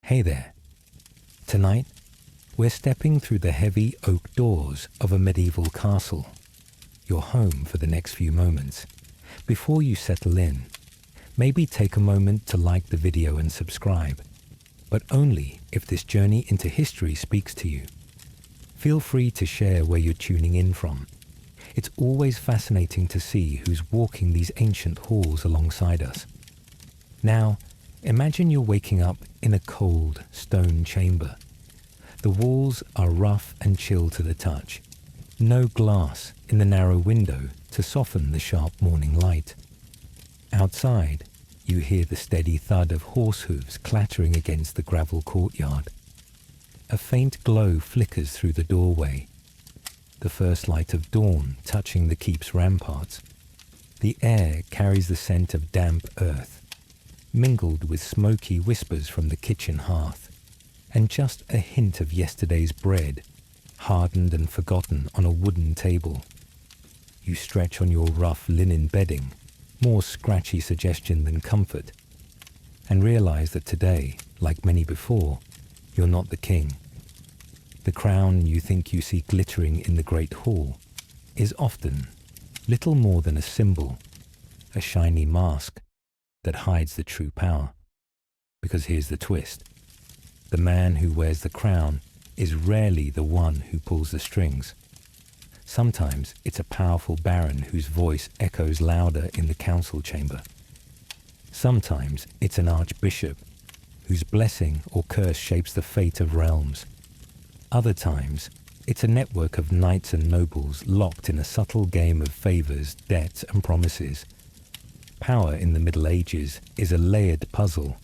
Hey there. Tonight, we're stepping through the heavy oak doors of a medieval castle, your home for the next few moments. Before you settle in, maybe take a moment to like the video and subscribe, but only if this journey into history speaks to you. Feel free to share where you're tuning in from. It's always fascinating to see who's walking these ancient halls alongside us. Now, imagine you're waking up in a cold stone chamber. The walls are rough and chill to the touch. No glass in the narrow window to soften the sharp morning light. Outside, you hear the steady thud of horse hooves clattering against the gravel courtyard. A faint glow flickers through the doorway. The first light of dawn touching the keep's ramparts. The air carries the scent of damp earth, mingled with smoky whispers from the kitchen hearth, and just a hint of yesterday's bread, hardened and forgotten on a wooden table. You stretch on your rough linen bedding, more scratchy suggestion than comfort, and realize that today, like many before, you're not the king. The crown you think you see glittering in the great hall is often little more than a symbol, a shiny mask that hides the true power. Because here's the twist. The man who wears the crown is rarely the one who pulls the strings. Sometimes it's a powerful baron whose voice echoes louder in the council chamber. Sometimes it's an archbishop whose blessing or curse shapes the fate of realms. Other times, it's a network of knights and nobles locked in a subtle game of favors, debts, and promises. Power in the Middle Ages is a layered puzzle,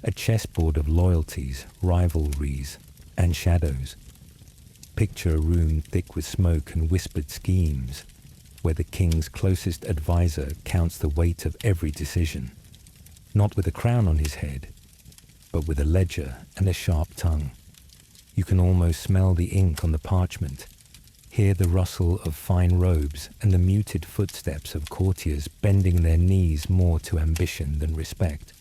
a chessboard of loyalties, rivalries, and shadows. Picture a room thick with smoke and whispered schemes, where the king's closest advisor counts the weight of every decision, not with a crown on his head, but with a ledger and a sharp tongue. You can almost smell the ink on the parchment, hear the rustle of fine robes and the muted footsteps of courtiers bending their knees more to ambition than respect.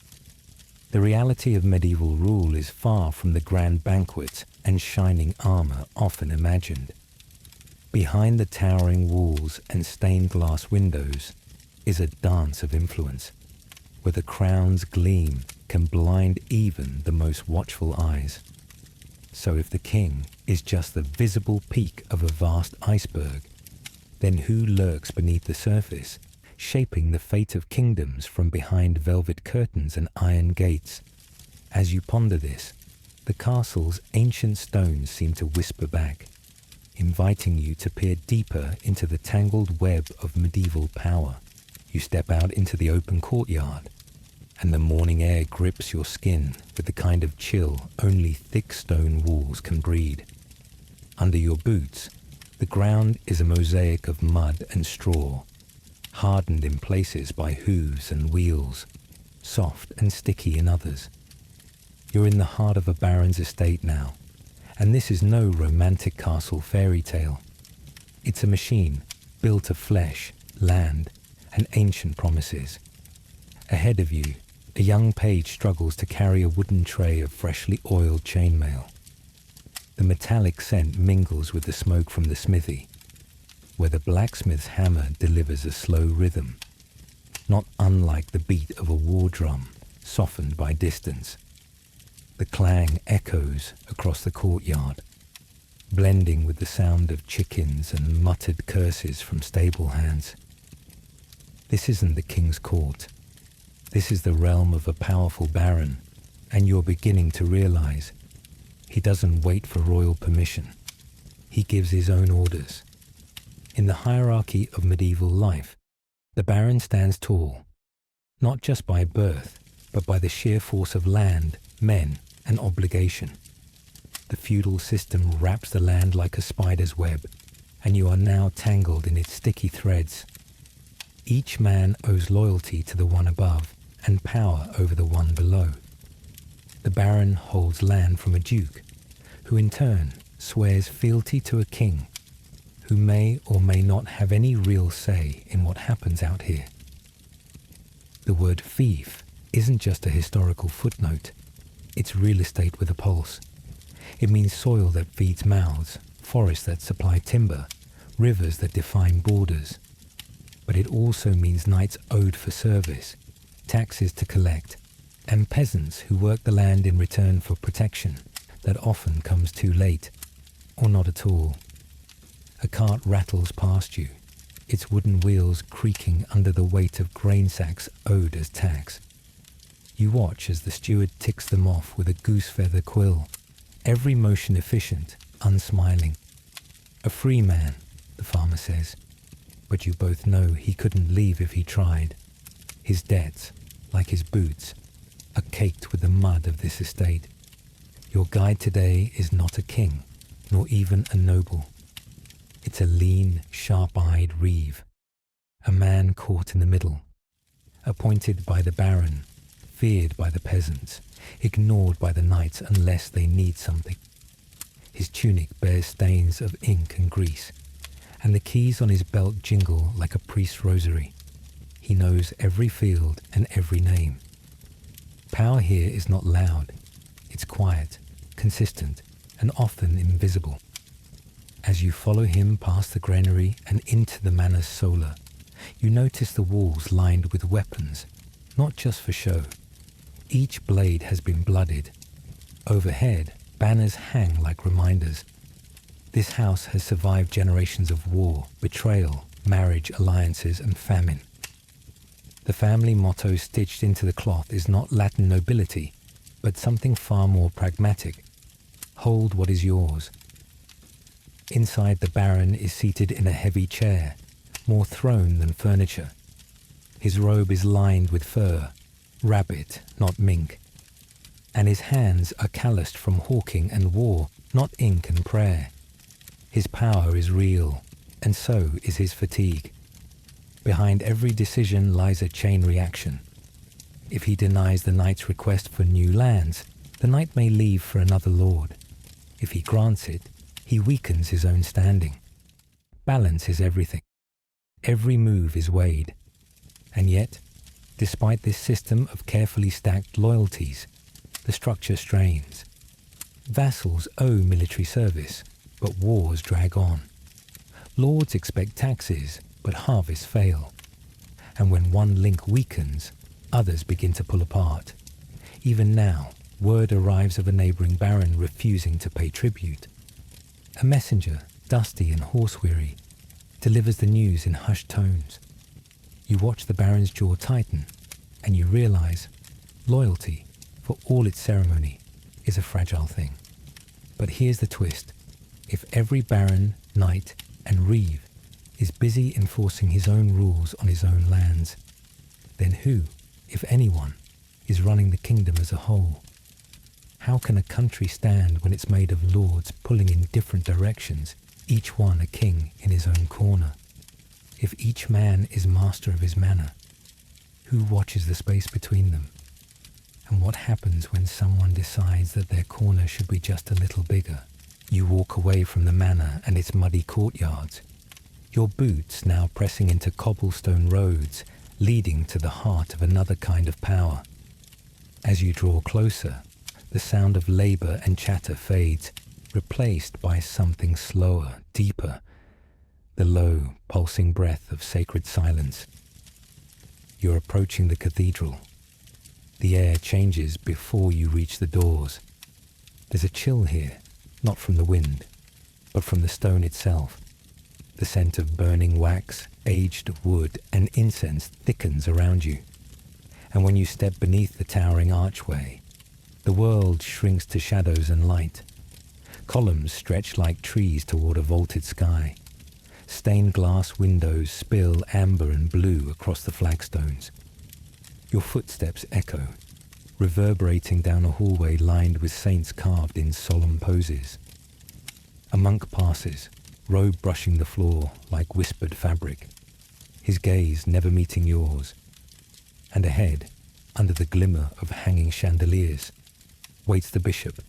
The reality of medieval rule is far from the grand banquets and shining armor often imagined. Behind the towering walls and stained glass windows is a dance of influence, where the crown's gleam can blind even the most watchful eyes. So if the king is just the visible peak of a vast iceberg, then who lurks beneath the surface, shaping the fate of kingdoms from behind velvet curtains and iron gates? As you ponder this, the castle's ancient stones seem to whisper back, inviting you to peer deeper into the tangled web of medieval power. You step out into the open courtyard, and the morning air grips your skin with the kind of chill only thick stone walls can breed. Under your boots, the ground is a mosaic of mud and straw, hardened in places by hooves and wheels, soft and sticky in others. You're in the heart of a baron's estate now, and this is no romantic castle fairy tale. It's a machine built of flesh, land, and ancient promises. Ahead of you, a young page struggles to carry a wooden tray of freshly oiled chainmail. The metallic scent mingles with the smoke from the smithy, where the blacksmith's hammer delivers a slow rhythm, not unlike the beat of a war drum, softened by distance. The clang echoes across the courtyard, blending with the sound of chickens and muttered curses from stable hands. This isn't the king's court. This is the realm of a powerful baron, and you're beginning to realize he doesn't wait for royal permission. He gives his own orders. In the hierarchy of medieval life, the baron stands tall, not just by birth, but by the sheer force of land, men, and obligation. The feudal system wraps the land like a spider's web, and you are now tangled in its sticky threads. Each man owes loyalty to the one above and power over the one below. The baron holds land from a duke, who in turn swears fealty to a king, who may or may not have any real say in what happens out here. The word fief isn't just a historical footnote. It's real estate with a pulse. It means soil that feeds mouths, forests that supply timber, rivers that define borders. But it also means knights owed for service, taxes to collect, and peasants who work the land in return for protection that often comes too late, or not at all. A cart rattles past you, its wooden wheels creaking under the weight of grain sacks owed as tax. You watch as the steward ticks them off with a goose feather quill, every motion efficient, unsmiling. A free man, the farmer says, but you both know he couldn't leave if he tried. His debts, like his boots, are caked with the mud of this estate. Your guide today is not a king, nor even a noble. It's a lean, sharp-eyed reeve, a man caught in the middle, appointed by the baron, feared by the peasants, ignored by the knights unless they need something. His tunic bears stains of ink and grease, and the keys on his belt jingle like a priest's rosary. He knows every field and every name. Power here is not loud. It's quiet, consistent, and often invisible. As you follow him past the granary and into the manor's solar, you notice the walls lined with weapons, not just for show. Each blade has been blooded. Overhead, banners hang like reminders. This house has survived generations of war, betrayal, marriage, alliances, and famine. The family motto stitched into the cloth is not Latin nobility, but something far more pragmatic. Hold what is yours. Inside, the baron is seated in a heavy chair, more throne than furniture. His robe is lined with fur, rabbit, not mink. And his hands are calloused from hawking and war, not ink and prayer. His power is real, and so is his fatigue. Behind every decision lies a chain reaction. If he denies the knight's request for new lands, the knight may leave for another lord. If he grants it, he weakens his own standing. Balance is everything. Every move is weighed. And yet, despite this system of carefully stacked loyalties, the structure strains. Vassals owe military service, but wars drag on. Lords expect taxes, but harvests fail. And when one link weakens, others begin to pull apart. Even now, word arrives of a neighbouring baron refusing to pay tribute. A messenger, dusty and horse-weary, delivers the news in hushed tones. You watch the baron's jaw tighten, and you realise loyalty, for all its ceremony, is a fragile thing. But here's the twist. If every baron, knight, and reeve is busy enforcing his own rules on his own lands, then who, if anyone, is running the kingdom as a whole? How can a country stand when it's made of lords pulling in different directions, each one a king in his own corner? If each man is master of his manor, who watches the space between them? And what happens when someone decides that their corner should be just a little bigger? You walk away from the manor and its muddy courtyards, your boots now pressing into cobblestone roads, leading to the heart of another kind of power. As you draw closer, the sound of labour and chatter fades, replaced by something slower, deeper, the low, pulsing breath of sacred silence. You're approaching the cathedral. The air changes before you reach the doors. There's a chill here, not from the wind, but from the stone itself. The scent of burning wax, aged wood, and incense thickens around you. And when you step beneath the towering archway, the world shrinks to shadows and light. Columns stretch like trees toward a vaulted sky. Stained glass windows spill amber and blue across the flagstones. Your footsteps echo, reverberating down a hallway lined with saints carved in solemn poses. A monk passes, robe brushing the floor like whispered fabric, his gaze never meeting yours. And ahead, under the glimmer of hanging chandeliers, waits the bishop.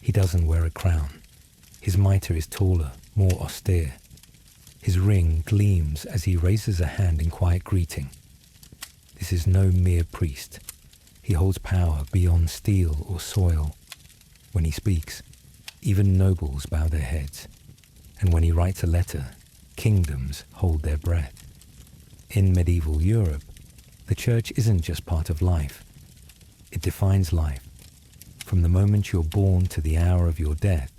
He doesn't wear a crown. His mitre is taller, more austere. His ring gleams as he raises a hand in quiet greeting. This is no mere priest. He holds power beyond steel or soil. When he speaks, even nobles bow their heads. And when he writes a letter, kingdoms hold their breath. In medieval Europe, the church isn't just part of life. It defines life. From the moment you're born to the hour of your death,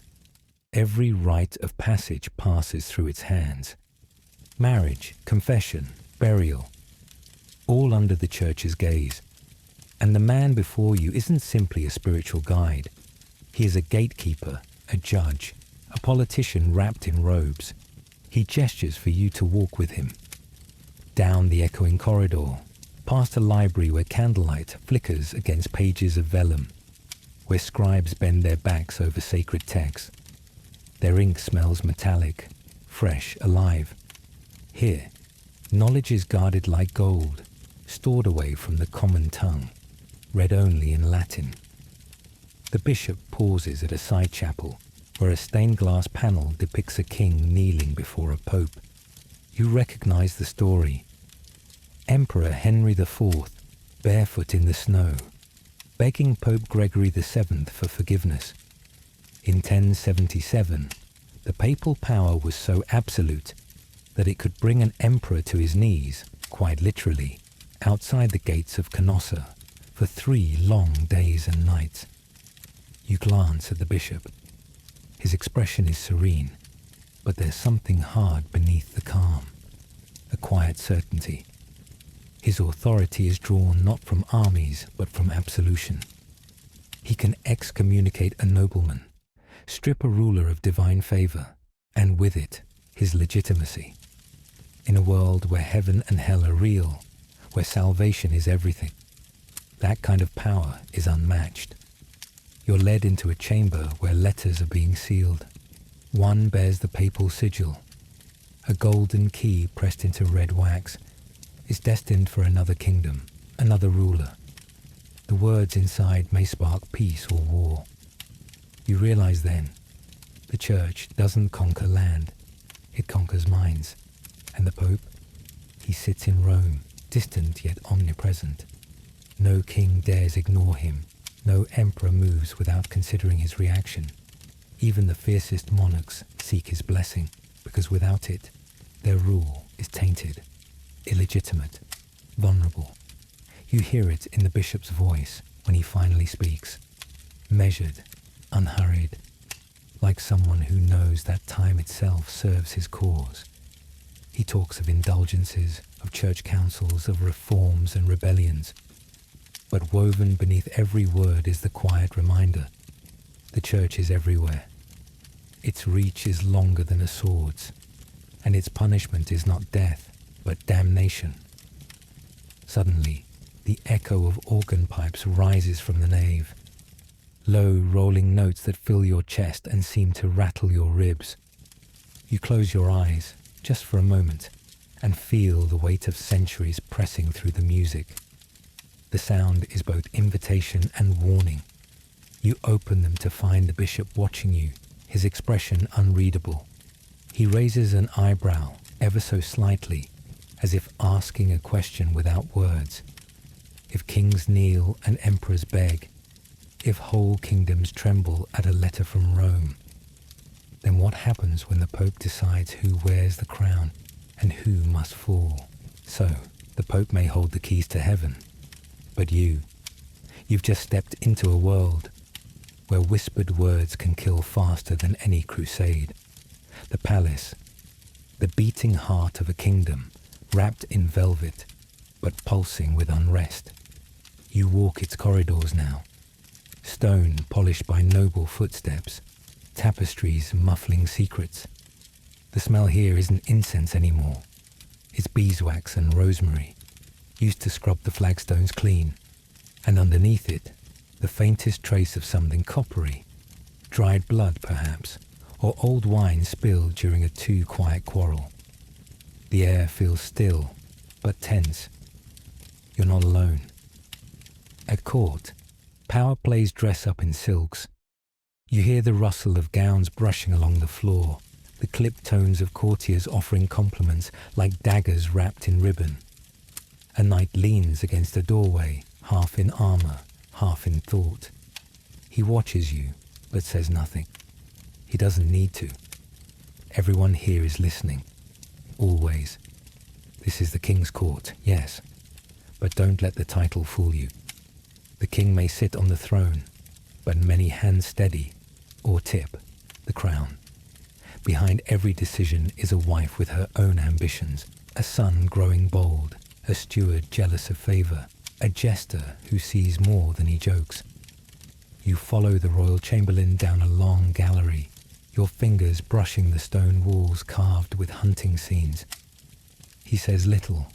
every rite of passage passes through its hands. Marriage, confession, burial, all under the church's gaze. And the man before you isn't simply a spiritual guide. He is a gatekeeper, a judge, a politician wrapped in robes. He gestures for you to walk with him. Down the echoing corridor, past a library where candlelight flickers against pages of vellum, where scribes bend their backs over sacred texts. Their ink smells metallic, fresh, alive. Here, knowledge is guarded like gold, stored away from the common tongue, read only in Latin. The bishop pauses at a side chapel where a stained glass panel depicts a king kneeling before a pope. You recognize the story. Emperor Henry IV, barefoot in the snow, begging Pope Gregory VII for forgiveness. In 1077, the papal power was so absolute that it could bring an emperor to his knees, quite literally, outside the gates of Canossa for 3 long days and nights. You glance at the bishop. His expression is serene, but there's something hard beneath the calm, a quiet certainty. His authority is drawn not from armies, but from absolution. He can excommunicate a nobleman, strip a ruler of divine favor, and with it, his legitimacy. In a world where heaven and hell are real, where salvation is everything, that kind of power is unmatched. You're led into a chamber where letters are being sealed. One bears the papal sigil. A golden key pressed into red wax is destined for another kingdom, another ruler. The words inside may spark peace or war. You realize then, the church doesn't conquer land, it conquers minds. And the Pope, he sits in Rome, distant yet omnipresent. No king dares ignore him. No emperor moves without considering his reaction. Even the fiercest monarchs seek his blessing, because without it, their rule is tainted, illegitimate, vulnerable. You hear it in the bishop's voice when he finally speaks, measured, unhurried, like someone who knows that time itself serves his cause. He talks of indulgences, of church councils, of reforms and rebellions. But woven beneath every word is the quiet reminder. The church is everywhere. Its reach is longer than a sword's, and its punishment is not death, but damnation. Suddenly, the echo of organ pipes rises from the nave. Low, rolling notes that fill your chest and seem to rattle your ribs. You close your eyes, just for a moment, and feel the weight of centuries pressing through the music. The sound is both invitation and warning. You open them to find the bishop watching you, his expression unreadable. He raises an eyebrow, ever so slightly, as if asking a question without words. If kings kneel and emperors beg, if whole kingdoms tremble at a letter from Rome, then what happens when the Pope decides who wears the crown and who must fall? So, the Pope may hold the keys to heaven, but you've just stepped into a world where whispered words can kill faster than any crusade. The palace, the beating heart of a kingdom, wrapped in velvet, but pulsing with unrest. You walk its corridors now, stone polished by noble footsteps, tapestries muffling secrets. The smell here isn't incense anymore. It's beeswax and rosemary, used to scrub the flagstones clean, and underneath it, the faintest trace of something coppery, dried blood perhaps, or old wine spilled during a too quiet quarrel. The air feels still, but tense. You're not alone. At court, power plays dress up in silks. You hear the rustle of gowns brushing along the floor, the clipped tones of courtiers offering compliments like daggers wrapped in ribbon. A knight leans against a doorway, half in armor, half in thought. He watches you, but says nothing. He doesn't need to. Everyone here is listening. Always. This is the king's court, yes. But don't let the title fool you. The king may sit on the throne, but many hands steady, or tip, the crown. Behind every decision is a wife with her own ambitions, a son growing bold, a steward jealous of favor, a jester who sees more than he jokes. You follow the royal chamberlain down a long gallery, your fingers brushing the stone walls carved with hunting scenes. He says little,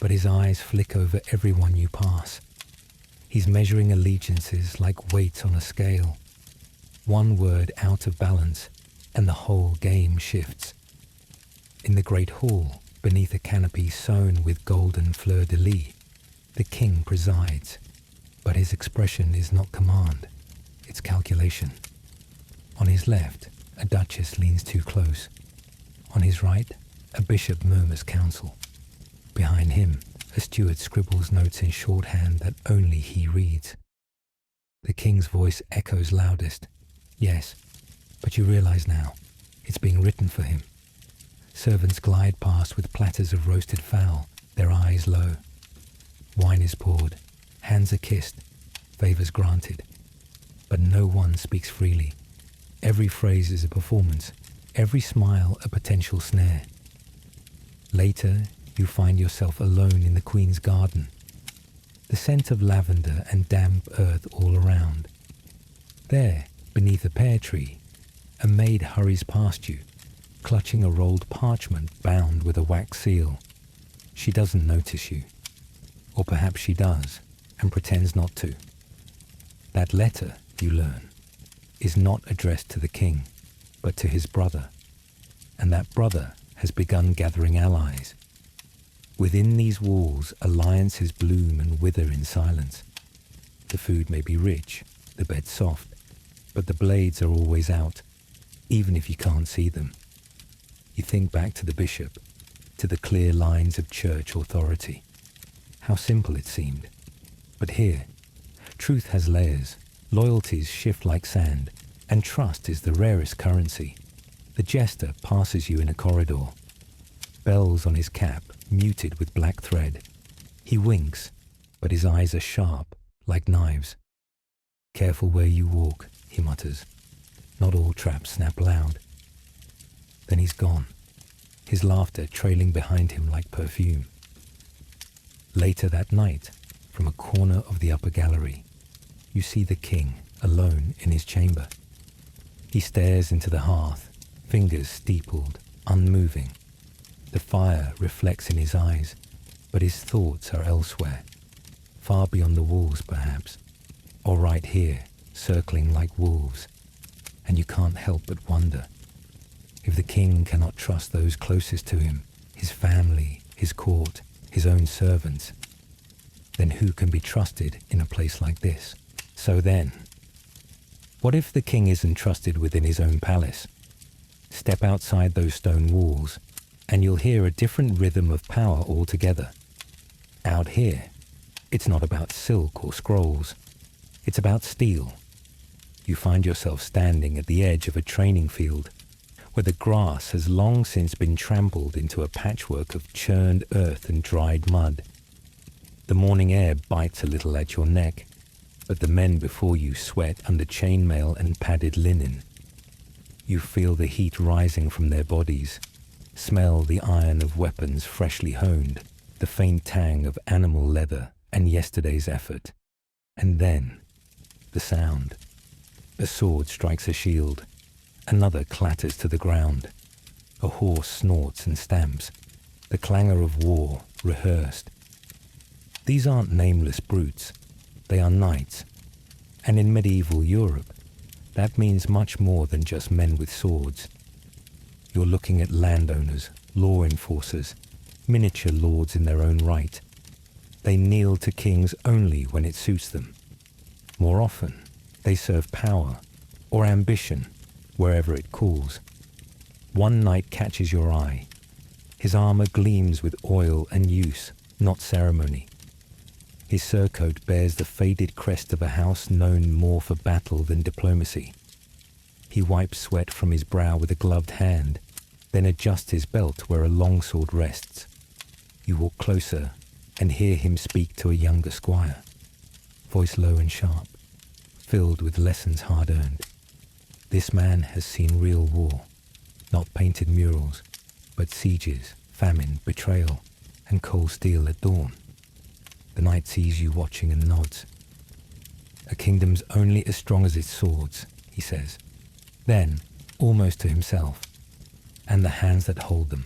but his eyes flick over everyone you pass. He's measuring allegiances like weights on a scale. One word out of balance, and the whole game shifts. In the great hall, beneath a canopy sown with golden fleur-de-lis, the king presides, but his expression is not command, it's calculation. On his left, a duchess leans too close. On his right, a bishop murmurs counsel. Behind him, a steward scribbles notes in shorthand that only he reads. The king's voice echoes loudest. Yes, but you realize now, it's being written for him. Servants glide past with platters of roasted fowl, their eyes low. Wine is poured, hands are kissed, favors granted. But no one speaks freely. Every phrase is a performance, every smile a potential snare. Later, you find yourself alone in the Queen's garden. The scent of lavender and damp earth all around. There, beneath a pear tree, a maid hurries past you, clutching a rolled parchment bound with a wax seal. She doesn't notice you. Or perhaps she does, and pretends not to. That letter, you learn, is not addressed to the king, but to his brother. And that brother has begun gathering allies. Within these walls, alliances bloom and wither in silence. The food may be rich, the bed soft, but the blades are always out, even if you can't see them. You think back to the bishop, to the clear lines of church authority. How simple it seemed. But here, truth has layers, loyalties shift like sand, and trust is the rarest currency. The jester passes you in a corridor. Bells on his cap, muted with black thread. He winks, but his eyes are sharp, like knives. Careful where you walk, he mutters. Not all traps snap loud. Then he's gone, his laughter trailing behind him like perfume. Later that night, from a corner of the upper gallery, you see the king alone in his chamber. He stares into the hearth, fingers steepled, unmoving. The fire reflects in his eyes, but his thoughts are elsewhere, far beyond the walls perhaps, or right here, circling like wolves. And you can't help but wonder, if the king cannot trust those closest to him, his family, his court, his own servants, then who can be trusted in a place like this? So then, what if the king isn't trusted within his own palace? Step outside those stone walls, and you'll hear a different rhythm of power altogether. Out here, it's not about silk or scrolls. It's about steel. You find yourself standing at the edge of a training field, where the grass has long since been trampled into a patchwork of churned earth and dried mud. The morning air bites a little at your neck, but the men before you sweat under chainmail and padded linen. You feel the heat rising from their bodies, smell the iron of weapons freshly honed, the faint tang of animal leather and yesterday's effort. And then, the sound. A sword strikes a shield. Another clatters to the ground. A horse snorts and stamps. The clangor of war, rehearsed. These aren't nameless brutes. They are knights. And in medieval Europe, that means much more than just men with swords. You're looking at landowners, law enforcers, miniature lords in their own right. They kneel to kings only when it suits them. More often, they serve power or ambition wherever it calls. One knight catches your eye. His armor gleams with oil and use, not ceremony. His surcoat bears the faded crest of a house known more for battle than diplomacy. He wipes sweat from his brow with a gloved hand, then adjusts his belt where a longsword rests. You walk closer and hear him speak to a younger squire, voice low and sharp, filled with lessons hard-earned. This man has seen real war, not painted murals, but sieges, famine, betrayal, and cold steel at dawn. The knight sees you watching and nods. A kingdom's only as strong as its swords, he says. Then, almost to himself, and the hands that hold them.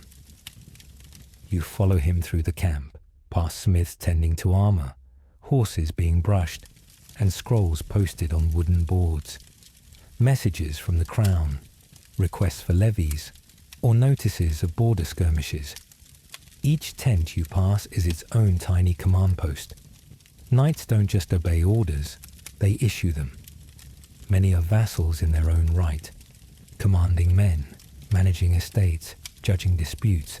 You follow him through the camp, past smiths tending to armor, horses being brushed, and scrolls posted on wooden boards. Messages from the crown, requests for levies, or notices of border skirmishes. Each tent you pass is its own tiny command post. Knights don't just obey orders, they issue them. Many are vassals in their own right, commanding men, managing estates, judging disputes.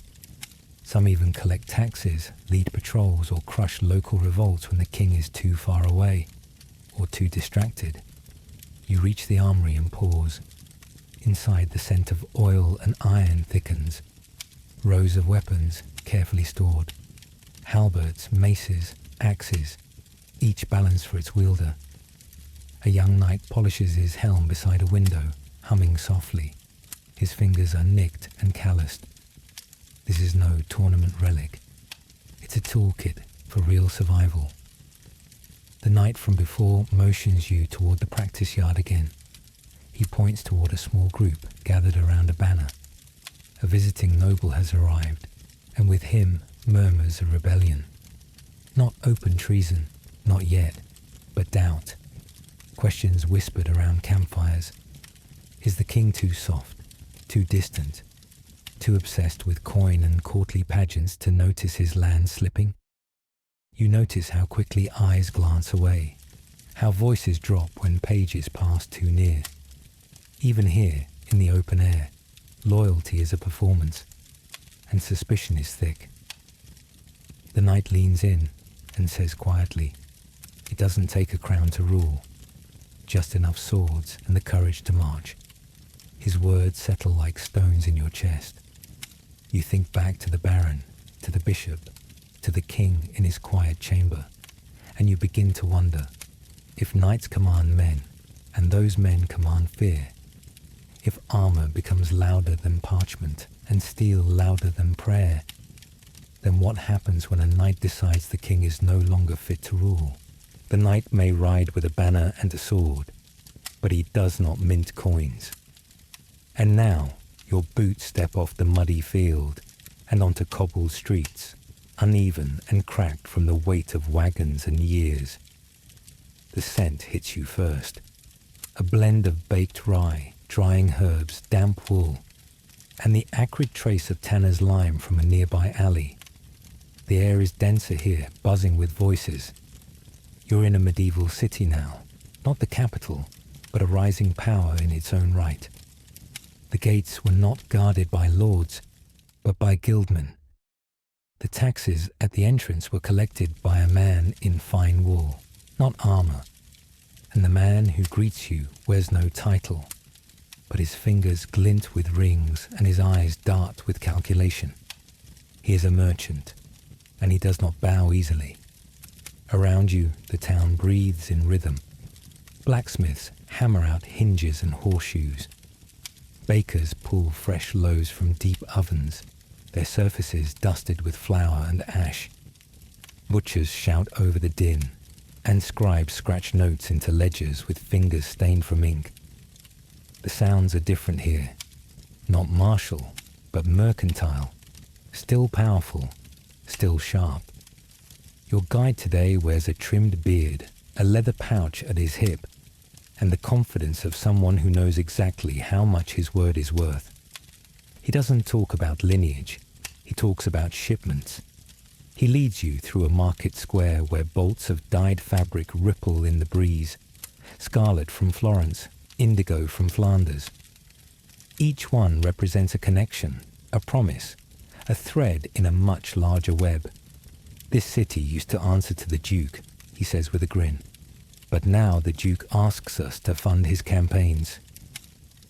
Some even collect taxes, lead patrols, or crush local revolts when the king is too far away or too distracted. You reach the armory and pause. Inside, the scent of oil and iron thickens. Rows of weapons, carefully stored. Halberds, maces, axes, each balanced for its wielder. A young knight polishes his helm beside a window, humming softly. His fingers are nicked and calloused. This is no tournament relic. It's a toolkit for real survival. The knight from before motions you toward the practice yard again. He points toward a small group gathered around a banner. A visiting noble has arrived, and with him murmurs a rebellion. Not open treason, not yet, but doubt. Questions whispered around campfires. Is the king too soft, too distant, too obsessed with coin and courtly pageants to notice his land slipping? You notice how quickly eyes glance away, how voices drop when pages pass too near. Even here, in the open air, loyalty is a performance, and suspicion is thick. The knight leans in and says quietly, "It doesn't take a crown to rule, just enough swords and the courage to march." His words settle like stones in your chest. You think back to the baron, to the bishop, to the king in his quiet chamber, and you begin to wonder, if knights command men, and those men command fear, if armor becomes louder than parchment, and steel louder than prayer, then what happens when a knight decides the king is no longer fit to rule? The knight may ride with a banner and a sword, but he does not mint coins. And now, your boots step off the muddy field and onto cobbled streets, uneven and cracked from the weight of wagons and years. The scent hits you first. A blend of baked rye, drying herbs, damp wool, and the acrid trace of tanner's lime from a nearby alley. The air is denser here, buzzing with voices. You're in a medieval city now, not the capital, but a rising power in its own right. The gates were not guarded by lords, but by guildmen. The taxes at the entrance were collected by a man in fine wool, not armor, and the man who greets you wears no title, but his fingers glint with rings and his eyes dart with calculation. He is a merchant, and he does not bow easily. Around you, the town breathes in rhythm. Blacksmiths hammer out hinges and horseshoes. Bakers pull fresh loaves from deep ovens, their surfaces dusted with flour and ash. Butchers shout over the din, and scribes scratch notes into ledgers with fingers stained from ink. The sounds are different here, not martial, but mercantile, still powerful, still sharp. Your guide today wears a trimmed beard, a leather pouch at his hip, and the confidence of someone who knows exactly how much his word is worth. He doesn't talk about lineage, he talks about shipments. He leads you through a market square where bolts of dyed fabric ripple in the breeze, scarlet from Florence, indigo from Flanders. Each one represents a connection, a promise, a thread in a much larger web. This city used to answer to the Duke, he says with a grin. But now the Duke asks us to fund his campaigns.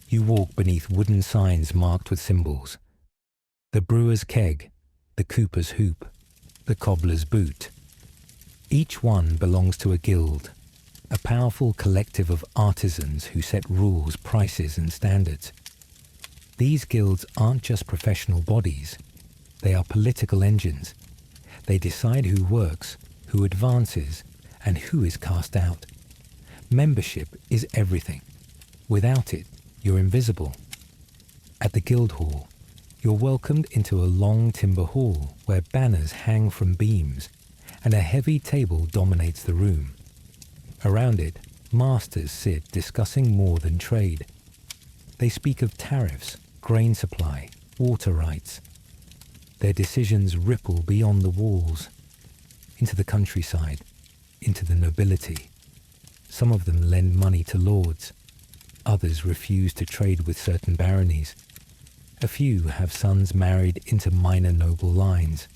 You walk beneath wooden signs marked with symbols. The brewer's keg, the cooper's hoop, the cobbler's boot. Each one belongs to a guild, a powerful collective of artisans who set rules, prices, and standards. These guilds aren't just professional bodies. They are political engines. They decide who works, who advances, and who is cast out. Membership is everything. Without it, you're invisible. At the guild hall, you're welcomed into a long timber hall where banners hang from beams and a heavy table dominates the room. Around it, masters sit discussing more than trade. They speak of tariffs, grain supply, water rights. Their decisions ripple beyond the walls, into the countryside, into the nobility. Some of them lend money to lords. Others refuse to trade with certain baronies. A few have sons married into minor noble lines.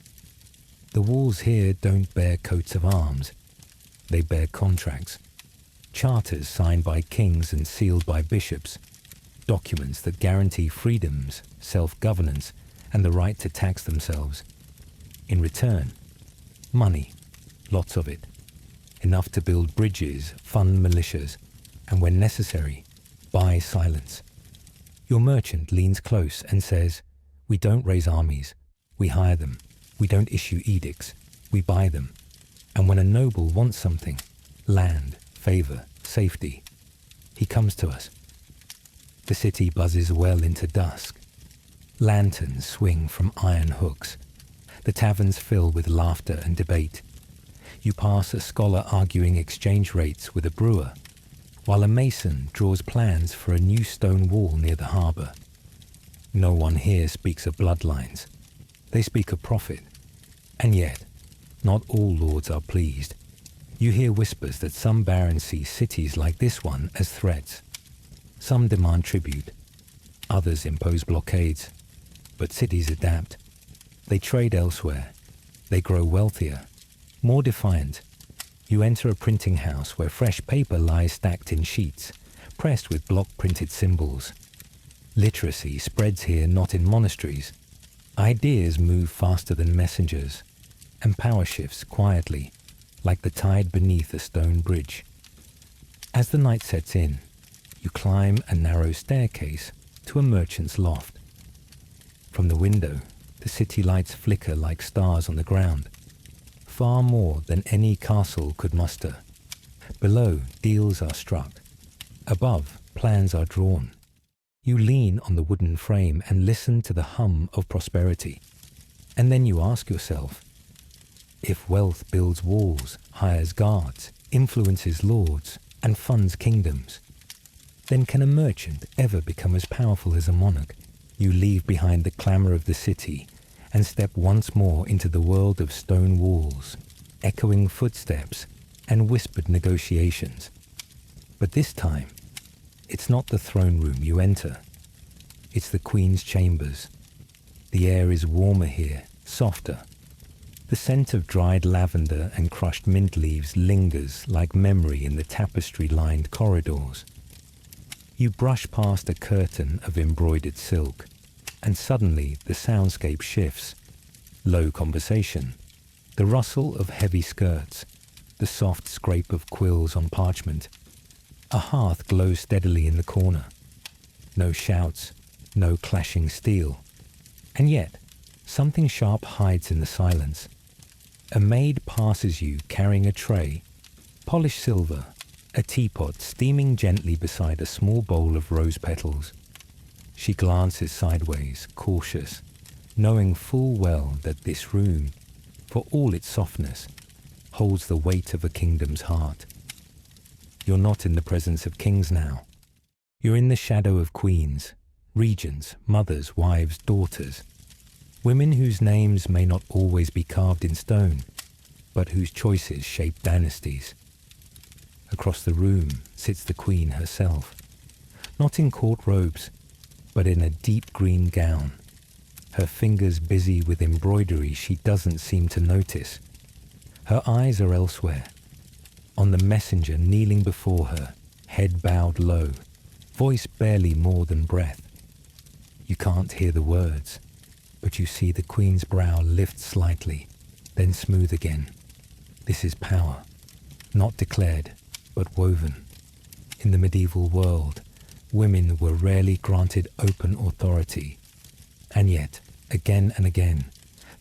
The walls here don't bear coats of arms. They bear contracts. Charters signed by kings and sealed by bishops. Documents that guarantee freedoms, self-governance, and the right to tax themselves. In return, money, lots of it. Enough to build bridges, fund militias, and when necessary, buy silence. Your merchant leans close and says, "We don't raise armies, we hire them. We don't issue edicts, we buy them. And when a noble wants something, land, favor, safety, he comes to us." The city buzzes well into dusk. Lanterns swing from iron hooks. The taverns fill with laughter and debate. You pass a scholar arguing exchange rates with a brewer, while a mason draws plans for a new stone wall near the harbour. No one here speaks of bloodlines. They speak of profit. And yet, not all lords are pleased. You hear whispers that some barons see cities like this one as threats. Some demand tribute. Others impose blockades. But cities adapt. They trade elsewhere. They grow wealthier, more defiant. You enter a printing house where fresh paper lies stacked in sheets, pressed with block-printed symbols. Literacy spreads here not in monasteries. Ideas move faster than messengers, and power shifts quietly, like the tide beneath a stone bridge. As the night sets in, you climb a narrow staircase to a merchant's loft. From the window, the city lights flicker like stars on the ground, far more than any castle could muster. Below, deals are struck. Above, plans are drawn. You lean on the wooden frame and listen to the hum of prosperity. And then you ask yourself, if wealth builds walls, hires guards, influences lords, and funds kingdoms, then can a merchant ever become as powerful as a monarch? You leave behind the clamour of the city and step once more into the world of stone walls, echoing footsteps and whispered negotiations. But this time, it's not the throne room you enter. It's the Queen's chambers. The air is warmer here, softer. The scent of dried lavender and crushed mint leaves lingers like memory in the tapestry-lined corridors. You brush past a curtain of embroidered silk, and suddenly the soundscape shifts. Low conversation, the rustle of heavy skirts, the soft scrape of quills on parchment. A hearth glows steadily in the corner. No shouts, no clashing steel. And yet, something sharp hides in the silence. A maid passes you carrying a tray, polished silver, a teapot steaming gently beside a small bowl of rose petals. She glances sideways, cautious, knowing full well that this room, for all its softness, holds the weight of a kingdom's heart. You're not in the presence of kings now. You're in the shadow of queens, regents, mothers, wives, daughters, women whose names may not always be carved in stone, but whose choices shape dynasties. Across the room sits the queen herself, not in court robes, but in a deep green gown, her fingers busy with embroidery she doesn't seem to notice. Her eyes are elsewhere, on the messenger kneeling before her, head bowed low, voice barely more than breath. You can't hear the words, but you see the queen's brow lift slightly, then smooth again. This is power, not declared, but woven. In the medieval world, women were rarely granted open authority, and yet, again and again,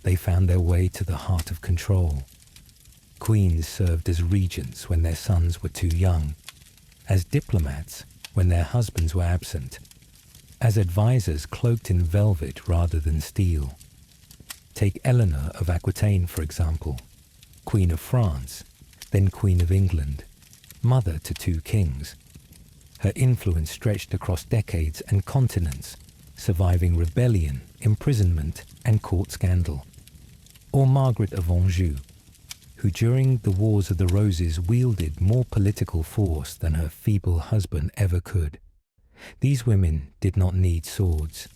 they found their way to the heart of control. Queens served as regents when their sons were too young, as diplomats when their husbands were absent, as advisors cloaked in velvet rather than steel. Take Eleanor of Aquitaine, for example, Queen of France, then Queen of England, mother to 2 kings. Her influence stretched across decades and continents, surviving rebellion, imprisonment, and court scandal. Or Margaret of Anjou, who during the Wars of the Roses wielded more political force than her feeble husband ever could. These women did not need swords.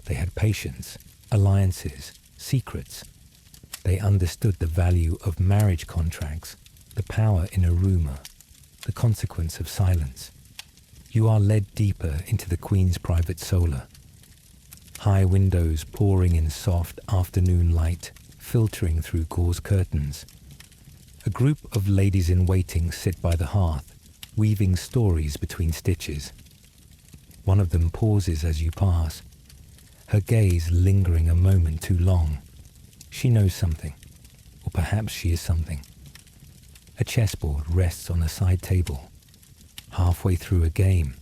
They had patience, alliances, secrets. They understood the value of marriage contracts, the power in a rumour, the consequence of silence. You are led deeper into the Queen's private solar. High windows pouring in soft afternoon light, filtering through gauze curtains. A group of ladies-in-waiting sit by the hearth, weaving stories between stitches. One of them pauses as you pass, her gaze lingering a moment too long. She knows something, or perhaps she is something. A chessboard rests on a side table. Halfway through a game,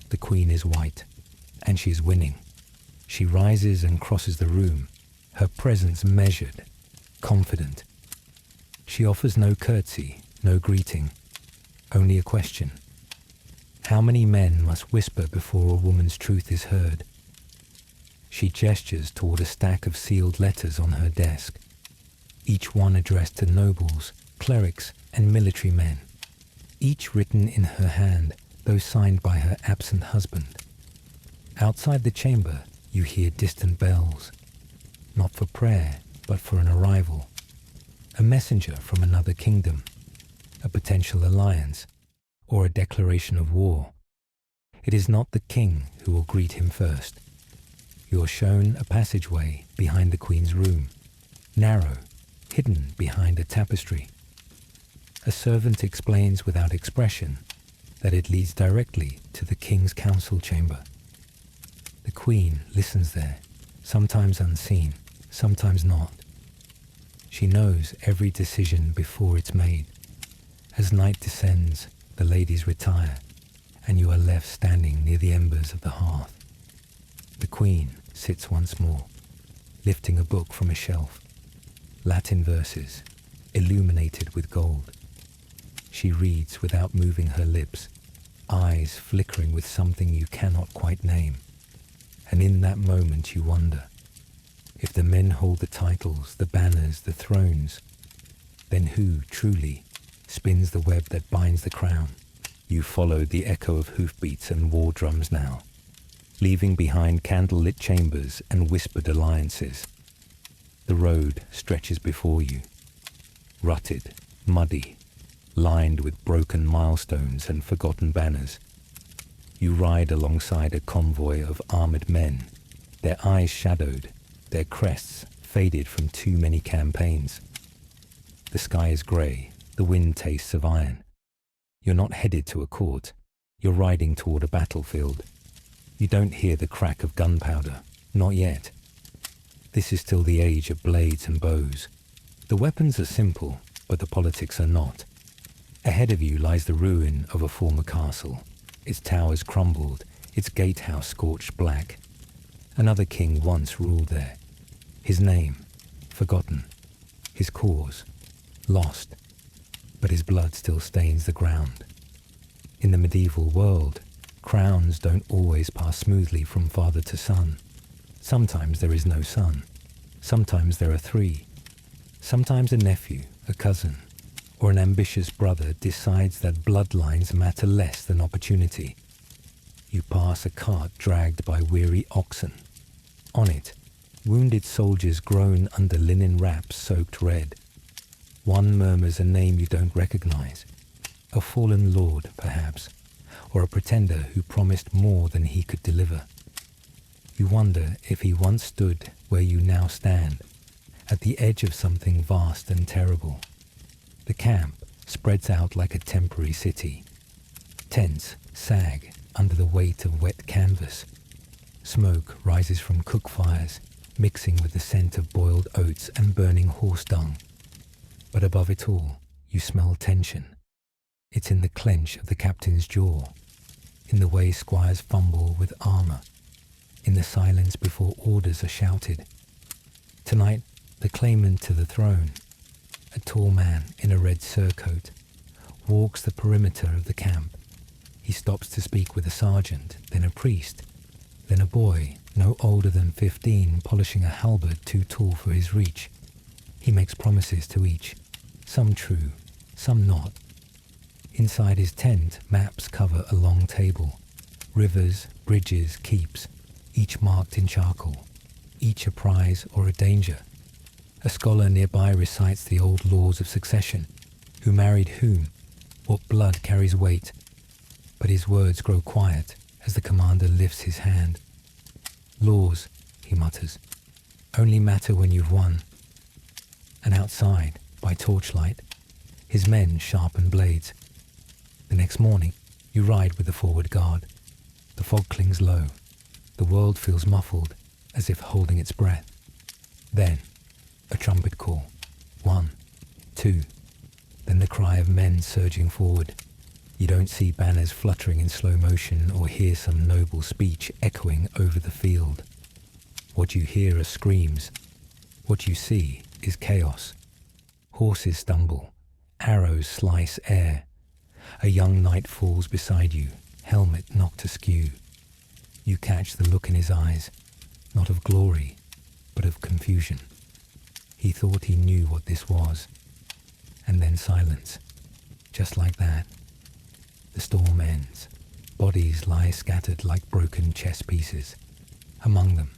the queen is white, and she is winning. She rises and crosses the room, her presence measured, confident. She offers no curtsy, no greeting, only a question. How many men must whisper before a woman's truth is heard? She gestures toward a stack of sealed letters on her desk, each one addressed to nobles, clerics, and military men, each written in her hand, though signed by her absent husband. Outside the chamber, you hear distant bells, not for prayer, but for an arrival, a messenger from another kingdom, a potential alliance, or a declaration of war. It is not the king who will greet him first. You are shown a passageway behind the queen's room, narrow, hidden behind a tapestry. A servant explains without expression that it leads directly to the king's council chamber. The queen listens there, sometimes unseen, sometimes not. She knows every decision before it's made. As night descends, the ladies retire, and you are left standing near the embers of the hearth. The queen sits once more, lifting a book from a shelf. Latin verses, illuminated with gold. She reads without moving her lips, eyes flickering with something you cannot quite name. And in that moment you wonder, if the men hold the titles, the banners, the thrones, then who, truly, spins the web that binds the crown? You follow the echo of hoofbeats and war drums now, leaving behind candle-lit chambers and whispered alliances. The road stretches before you, rutted, muddy, lined with broken milestones and forgotten banners. You ride alongside a convoy of armored men, their eyes shadowed, their crests faded from too many campaigns. The sky is grey, the wind tastes of iron. You're not headed to a court, you're riding toward a battlefield. You don't hear the crack of gunpowder, not yet. This is still the age of blades and bows. The weapons are simple, but the politics are not. Ahead of you lies the ruin of a former castle, its towers crumbled, its gatehouse scorched black. Another king once ruled there. His name, forgotten. His cause, lost. But his blood still stains the ground. In the medieval world, crowns don't always pass smoothly from father to son. Sometimes there is no son. Sometimes there are 3. Sometimes a nephew, a cousin, or an ambitious brother decides that bloodlines matter less than opportunity. You pass a cart dragged by weary oxen. On it, wounded soldiers groan under linen wraps soaked red. One murmurs a name you don't recognize. A fallen lord, perhaps, or a pretender who promised more than he could deliver. You wonder if he once stood where you now stand, at the edge of something vast and terrible. The camp spreads out like a temporary city. Tents sag under the weight of wet canvas. Smoke rises from cook fires, mixing with the scent of boiled oats and burning horse dung. But above it all, you smell tension. It's in the clench of the captain's jaw, in the way squires fumble with armour, in the silence before orders are shouted. Tonight, the claimant to the throne, a tall man in a red surcoat, walks the perimeter of the camp. He stops to speak with a sergeant, then a priest, then a boy no older than 15 polishing a halberd too tall for his reach. He makes promises to each, some true, some not. Inside his tent, maps cover a long table. Rivers, bridges, keeps, each marked in charcoal, each a prize or a danger. A scholar nearby recites the old laws of succession, who married whom, what blood carries weight. But his words grow quiet as the commander lifts his hand. Laws, he mutters, only matter when you've won. And outside, by torchlight, his men sharpen blades. The next morning, you ride with the forward guard. The fog clings low. The world feels muffled, as if holding its breath. Then, a trumpet call. 1, 2. Then the cry of men surging forward. You don't see banners fluttering in slow motion or hear some noble speech echoing over the field. What you hear are screams. What you see is chaos. Horses stumble. Arrows slice air. A young knight falls beside you, helmet knocked askew. You catch the look in his eyes, not of glory, but of confusion. He thought he knew what this was. And then silence. Just like that. The storm ends. Bodies lie scattered like broken chess pieces. Among them,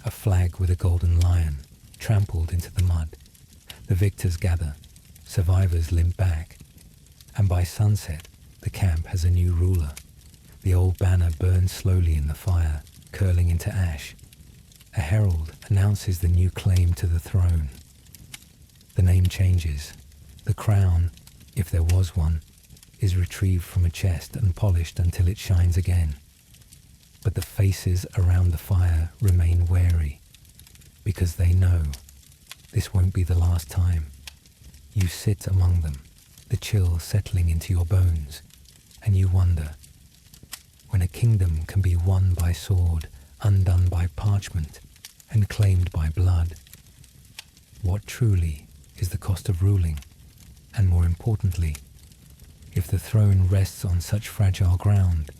a flag with a golden lion, trampled into the mud. The victors gather. Survivors limp back. And by sunset, the camp has a new ruler. The old banner burns slowly in the fire, curling into ash. A herald announces the new claim to the throne. The name changes. The crown, if there was one, is retrieved from a chest and polished until it shines again. But the faces around the fire remain wary, because they know this won't be the last time. You sit among them, the chill settling into your bones, and you wonder, when a kingdom can be won by sword, undone by parchment, and claimed by blood, what truly is the cost of ruling? And more importantly, if the throne rests on such fragile ground,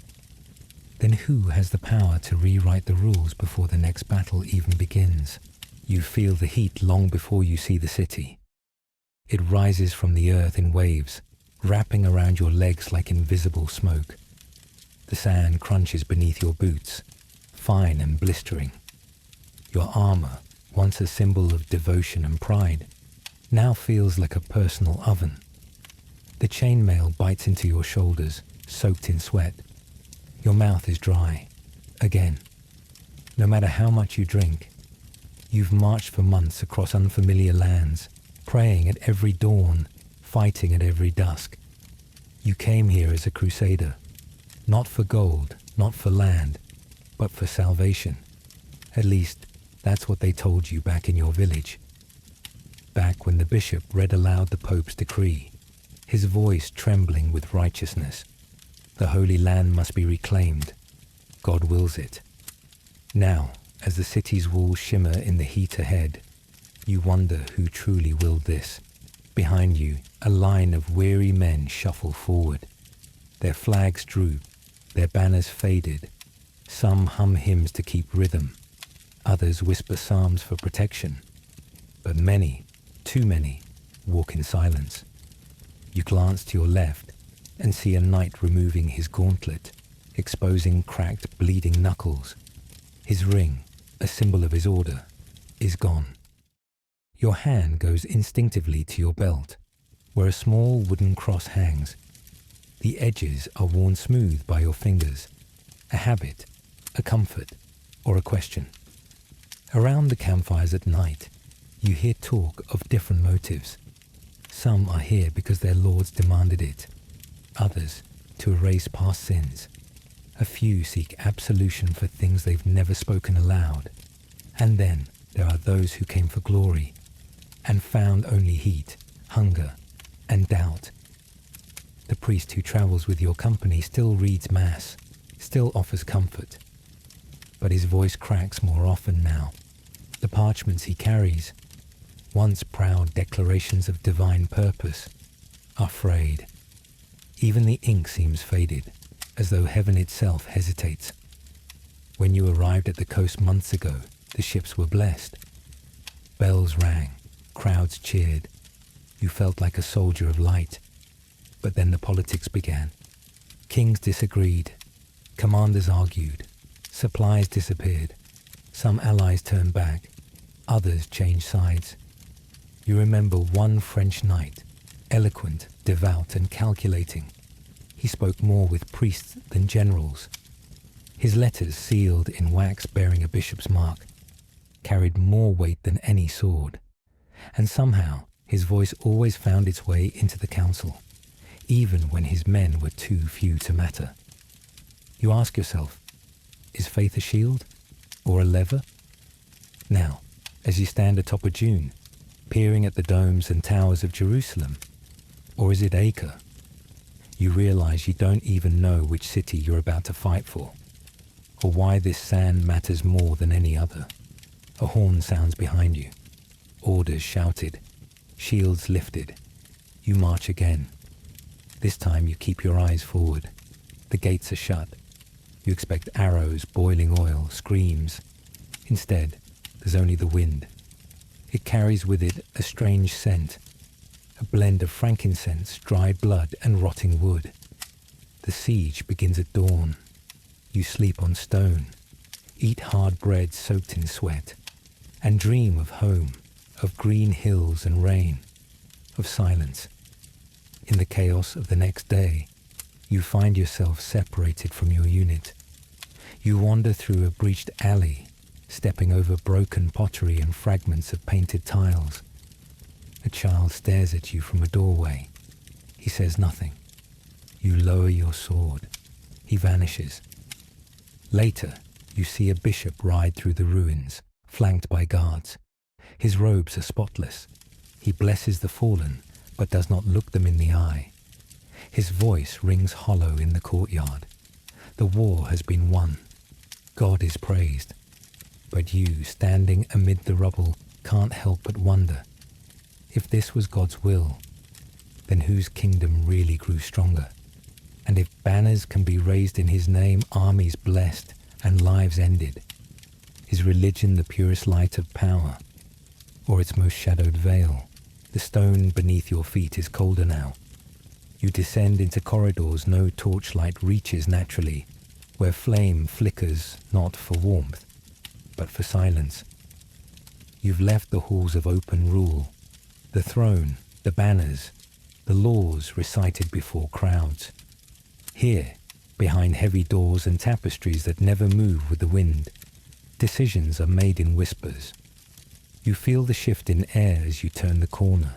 then who has the power to rewrite the rules before the next battle even begins? You feel the heat long before you see the city. It rises from the earth in waves, wrapping around your legs like invisible smoke. The sand crunches beneath your boots, fine and blistering. Your armor, once a symbol of devotion and pride, now feels like a personal oven. The chainmail bites into your shoulders, soaked in sweat. Your mouth is dry. Again. No matter how much you drink, you've marched for months across unfamiliar lands, praying at every dawn, fighting at every dusk. You came here as a crusader, not for gold, not for land, but for salvation. At least, that's what they told you back in your village. Back when the bishop read aloud the Pope's decree, his voice trembling with righteousness. The Holy Land must be reclaimed. God wills it. Now, as the city's walls shimmer in the heat ahead, you wonder who truly willed this. Behind you, a line of weary men shuffle forward. Their flags droop, their banners faded. Some hum hymns to keep rhythm. Others whisper psalms for protection. But many, too many, walk in silence. You glance to your left and see a knight removing his gauntlet, exposing cracked, bleeding knuckles. His ring, a symbol of his order, is gone. Your hand goes instinctively to your belt, where a small wooden cross hangs. The edges are worn smooth by your fingers, a habit, a comfort, or a question. Around the campfires at night, you hear talk of different motives. Some are here because their lords demanded it, others to erase past sins. A few seek absolution for things they've never spoken aloud. And then there are those who came for glory and found only heat, hunger, and doubt. The priest who travels with your company still reads Mass, still offers comfort, but his voice cracks more often now. The parchments he carries, once proud declarations of divine purpose, are frayed. Even the ink seems faded, as though heaven itself hesitates. When you arrived at the coast months ago, the ships were blessed. Bells rang, crowds cheered. You felt like a soldier of light. But then the politics began. Kings disagreed. Commanders argued. Supplies disappeared. Some allies turned back. Others changed sides. You remember one French knight, eloquent, devout, and calculating. He spoke more with priests than generals. His letters, sealed in wax bearing a bishop's mark, carried more weight than any sword. And somehow his voice always found its way into the council, even when his men were too few to matter. You ask yourself, is faith a shield or a lever? Now, as you stand atop a dune, peering at the domes and towers of Jerusalem, or is it Acre? You realize you don't even know which city you're about to fight for, or why this sand matters more than any other. A horn sounds behind you. Orders shouted. Shields lifted. You march again. This time you keep your eyes forward. The gates are shut. You expect arrows, boiling oil, screams. Instead, there's only the wind. It carries with it a strange scent, a blend of frankincense, dried blood, and rotting wood. The siege begins at dawn. You sleep on stone, eat hard bread soaked in sweat, and dream of home, of green hills and rain, of silence. In the chaos of the next day, you find yourself separated from your unit. You wander through a breached alley, stepping over broken pottery and fragments of painted tiles. A child stares at you from a doorway. He says nothing. You lower your sword. He vanishes. Later, you see a bishop ride through the ruins, flanked by guards. His robes are spotless. He blesses the fallen, but does not look them in the eye. His voice rings hollow in the courtyard. The war has been won. God is praised. But you, standing amid the rubble, can't help but wonder, if this was God's will, then whose kingdom really grew stronger? And if banners can be raised in his name, armies blessed, and lives ended, is religion the purest light of power, or its most shadowed veil? The stone beneath your feet is colder now. You descend into corridors no torchlight reaches naturally, where flame flickers not for warmth, but for silence. You've left the halls of open rule, the throne, the banners, the laws recited before crowds. Here, behind heavy doors and tapestries that never move with the wind, decisions are made in whispers. You feel the shift in air as you turn the corner,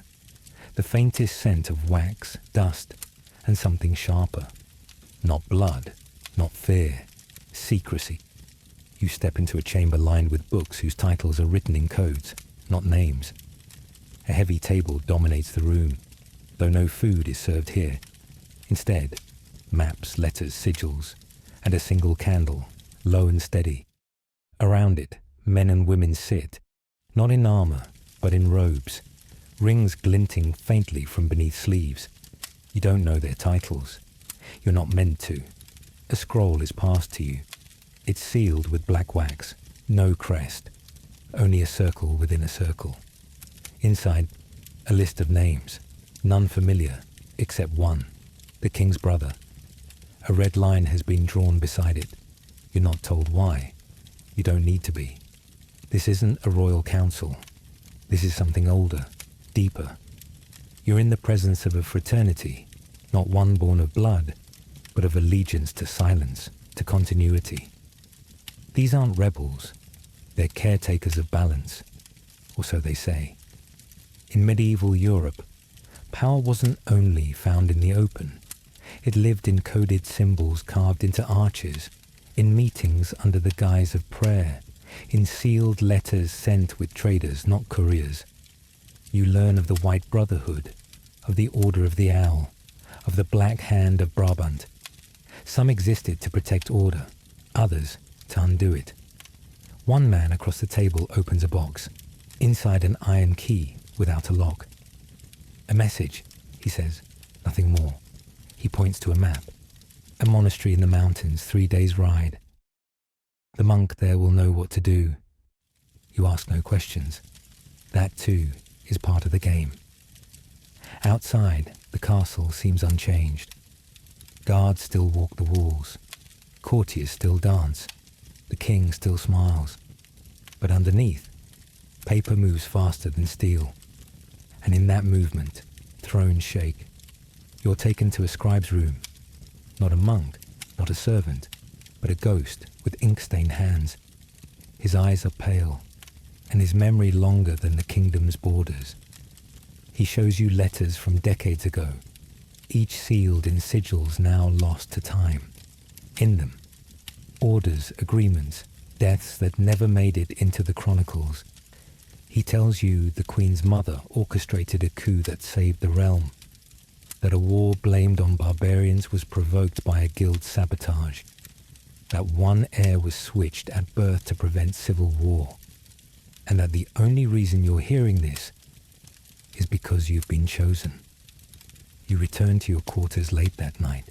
the faintest scent of wax, dust, and something sharper. Not blood, not fear, secrecy. You step into a chamber lined with books whose titles are written in codes, not names. A heavy table dominates the room, though no food is served here. Instead, maps, letters, sigils, and a single candle, low and steady. Around it, men and women sit, not in armor, but in robes, rings glinting faintly from beneath sleeves. You don't know their titles. You're not meant to. A scroll is passed to you. It's sealed with black wax, no crest, only a circle within a circle. Inside, a list of names, none familiar, except one, the king's brother. A red line has been drawn beside it. You're not told why. You don't need to be. This isn't a royal council. This is something older, deeper. You're in the presence of a fraternity, not one born of blood, but of allegiance to silence, to continuity. These aren't rebels, they're caretakers of balance, or so they say. In medieval Europe, power wasn't only found in the open. It lived in coded symbols carved into arches, in meetings under the guise of prayer, in sealed letters sent with traders, not couriers. You learn of the White Brotherhood, of the Order of the Owl, of the Black Hand of Brabant. Some existed to protect order, others to undo it. One man across the table opens a box, inside an iron key without a lock. A message, he says, nothing more. He points to a map. A monastery in the mountains, 3 days' ride. The monk there will know what to do. You ask no questions. That too is part of the game. Outside, the castle seems unchanged. Guards still walk the walls. Courtiers still dance. The king still smiles. But underneath, paper moves faster than steel. And in that movement, thrones shake. You're taken to a scribe's room. Not a monk, not a servant, but a ghost with ink-stained hands. His eyes are pale, and his memory longer than the kingdom's borders. He shows you letters from decades ago, each sealed in sigils now lost to time. In them, orders, agreements, deaths that never made it into the chronicles. He tells you the Queen's mother orchestrated a coup that saved the realm, that a war blamed on barbarians was provoked by a guild's sabotage, that one heir was switched at birth to prevent civil war, and that the only reason you're hearing this is because you've been chosen. You return to your quarters late that night.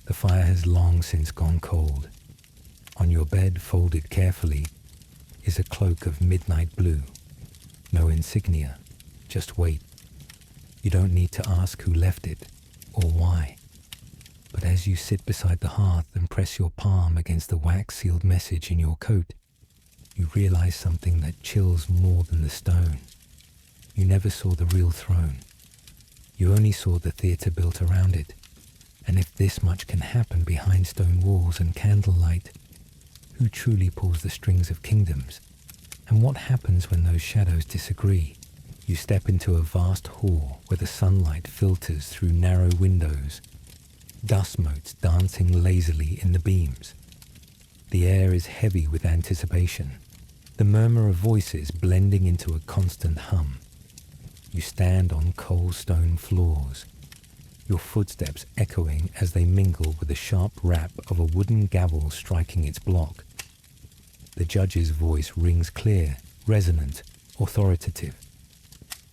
The fire has long since gone cold. On your bed, folded carefully, is a cloak of midnight blue. No insignia, just weight. You don't need to ask who left it or why. But as you sit beside the hearth and press your palm against the wax-sealed message in your coat, you realize something that chills more than the stone. You never saw the real throne. You only saw the theatre built around it. And if this much can happen behind stone walls and candlelight, who truly pulls the strings of kingdoms? And what happens when those shadows disagree? You step into a vast hall where the sunlight filters through narrow windows, dust motes dancing lazily in the beams. The air is heavy with anticipation, the murmur of voices blending into a constant hum. You stand on coal stone floors, your footsteps echoing as they mingle with the sharp rap of a wooden gavel striking its block. The judge's voice rings clear, resonant, authoritative.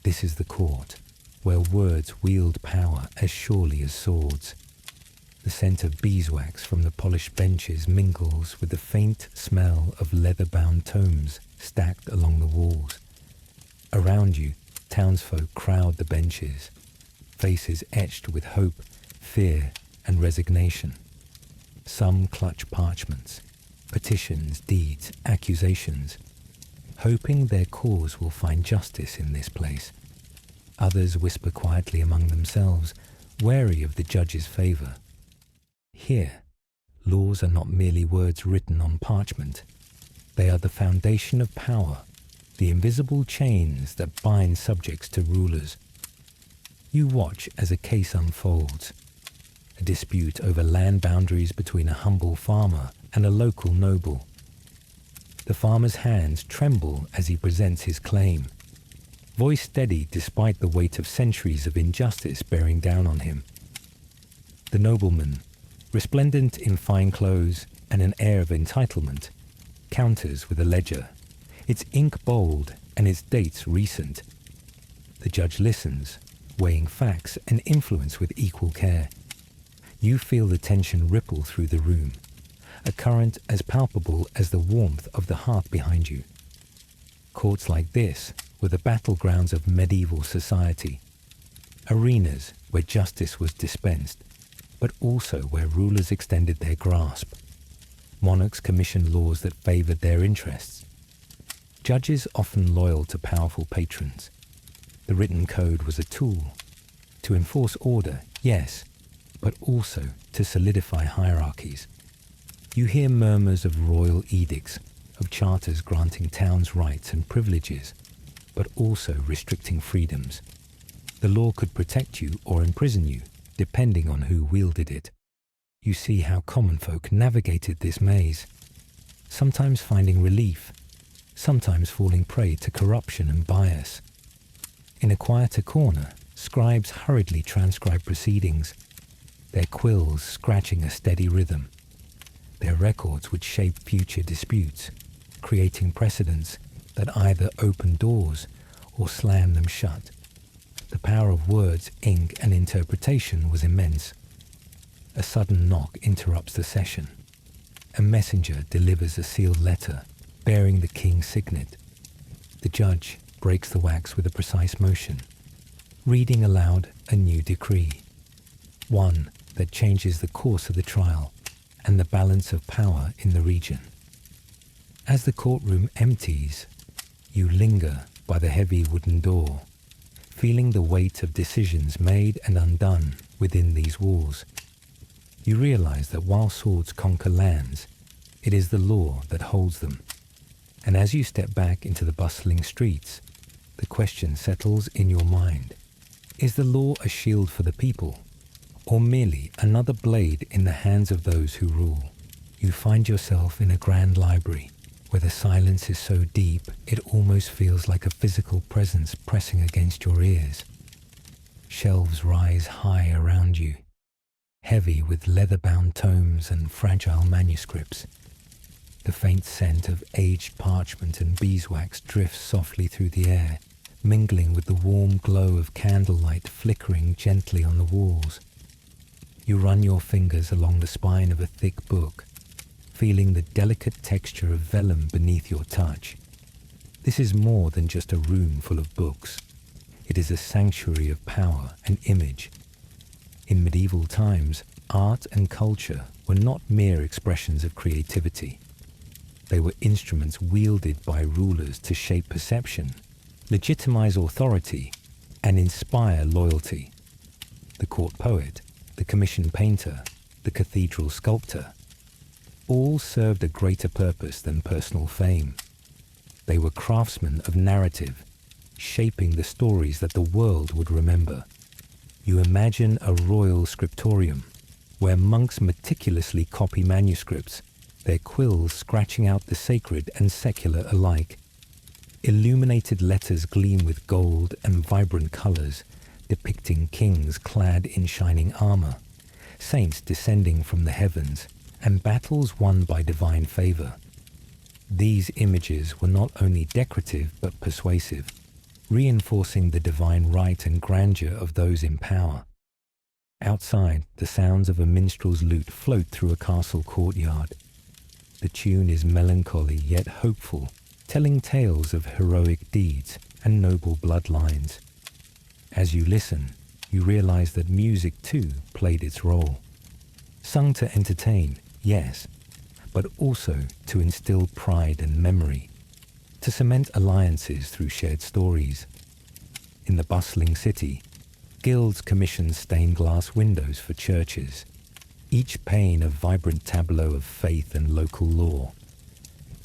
This is the court, where words wield power as surely as swords. The scent of beeswax from the polished benches mingles with the faint smell of leather-bound tomes stacked along the walls. Around you, townsfolk crowd the benches, faces etched with hope, fear, and resignation. Some clutch parchments, petitions, deeds, accusations, hoping their cause will find justice in this place. Others whisper quietly among themselves, wary of the judge's favor. Here, laws are not merely words written on parchment. They are the foundation of power, the invisible chains that bind subjects to rulers. You watch as a case unfolds, a dispute over land boundaries between a humble farmer and a local noble. The farmer's hands tremble as he presents his claim, voice steady despite the weight of centuries of injustice bearing down on him. The nobleman, resplendent in fine clothes and an air of entitlement, counters with a ledger, its ink bold and its dates recent. The judge listens, weighing facts and influence with equal care. You feel the tension ripple through the room, a current as palpable as the warmth of the hearth behind you. Courts like this were the battlegrounds of medieval society, arenas where justice was dispensed, but also where rulers extended their grasp. Monarchs commissioned laws that favored their interests. Judges often loyal to powerful patrons. The written code was a tool. To enforce order, yes, but also to solidify hierarchies. You hear murmurs of royal edicts, of charters granting towns rights and privileges, but also restricting freedoms. The law could protect you or imprison you, depending on who wielded it. You see how common folk navigated this maze, sometimes finding relief, sometimes falling prey to corruption and bias. In a quieter corner, scribes hurriedly transcribe proceedings, their quills scratching a steady rhythm. Their records would shape future disputes, creating precedents that either open doors or slam them shut. The power of words, ink, and interpretation was immense. A sudden knock interrupts the session. A messenger delivers a sealed letter bearing the king's signet. The judge breaks the wax with a precise motion, reading aloud a new decree, one that changes the course of the trial and the balance of power in the region. As the courtroom empties, you linger by the heavy wooden door, feeling the weight of decisions made and undone within these walls. You realize that while swords conquer lands, it is the law that holds them. And as you step back into the bustling streets, the question settles in your mind. Is the law a shield for the people, or merely another blade in the hands of those who rule? You find yourself in a grand library, where the silence is so deep it almost feels like a physical presence pressing against your ears. Shelves rise high around you, heavy with leather-bound tomes and fragile manuscripts. The faint scent of aged parchment and beeswax drifts softly through the air, mingling with the warm glow of candlelight flickering gently on the walls. You run your fingers along the spine of a thick book, feeling the delicate texture of vellum beneath your touch. This is more than just a room full of books. It is a sanctuary of power and image. In medieval times, art and culture were not mere expressions of creativity. They were instruments wielded by rulers to shape perception, legitimize authority, and inspire loyalty. The court poet, the commission painter, the cathedral sculptor, all served a greater purpose than personal fame. They were craftsmen of narrative, shaping the stories that the world would remember. You imagine a royal scriptorium, where monks meticulously copy manuscripts, their quills scratching out the sacred and secular alike. Illuminated letters gleam with gold and vibrant colors, depicting kings clad in shining armor, saints descending from the heavens, and battles won by divine favor. These images were not only decorative but persuasive, reinforcing the divine right and grandeur of those in power. Outside, the sounds of a minstrel's lute float through a castle courtyard. The tune is melancholy yet hopeful, telling tales of heroic deeds and noble bloodlines. As you listen, you realize that music too played its role. Sung to entertain, yes, but also to instill pride and memory, to cement alliances through shared stories. In the bustling city, guilds commissioned stained glass windows for churches, each pane a vibrant tableau of faith and local law.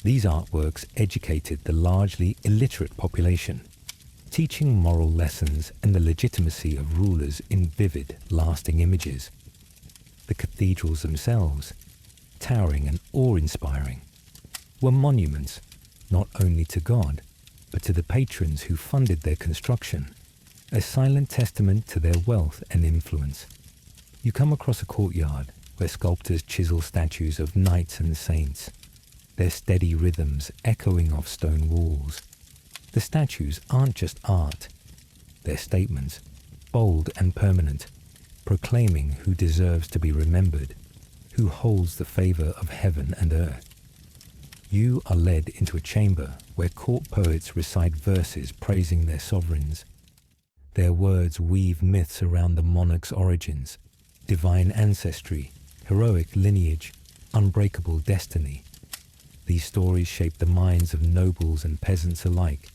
These artworks educated the largely illiterate population, teaching moral lessons and the legitimacy of rulers in vivid, lasting images. The cathedrals themselves, towering and awe-inspiring, were monuments not only to God, but to the patrons who funded their construction, a silent testament to their wealth and influence. You come across a courtyard where sculptors chisel statues of knights and saints, their steady rhythms echoing off stone walls. The statues aren't just art, they're statements, bold and permanent, proclaiming who deserves to be remembered, who holds the favor of heaven and earth. You are led into a chamber where court poets recite verses praising their sovereigns. Their words weave myths around the monarch's origins, divine ancestry, heroic lineage, unbreakable destiny. These stories shape the minds of nobles and peasants alike,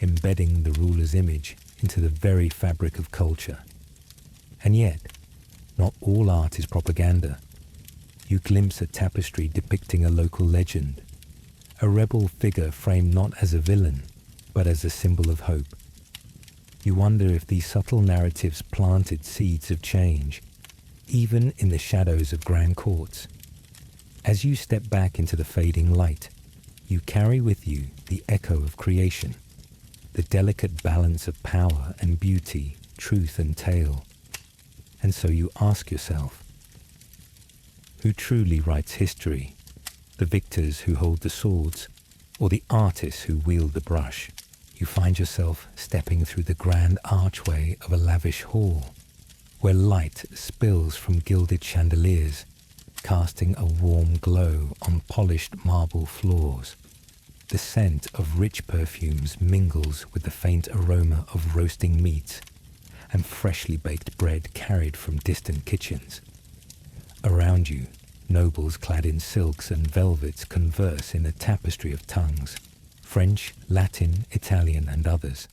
embedding the ruler's image into the very fabric of culture. And yet, Not all art is propaganda. You glimpse a tapestry depicting a local legend, a rebel figure framed not as a villain, but as a symbol of hope. You wonder if these subtle narratives planted seeds of change, even in the shadows of grand courts. As you step back into the fading light, you carry with you the echo of creation, the delicate balance of power and beauty, truth and tale. And so you ask yourself, who truly writes history? The victors who hold the swords, or the artists who wield the brush? You find yourself stepping through the grand archway of a lavish hall, where light spills from gilded chandeliers, casting a warm glow on polished marble floors. The scent of rich perfumes mingles with the faint aroma of roasting meats and freshly baked bread carried from distant kitchens. Around you, nobles clad in silks and velvets converse in a tapestry of tongues, French, Latin, Italian, and others,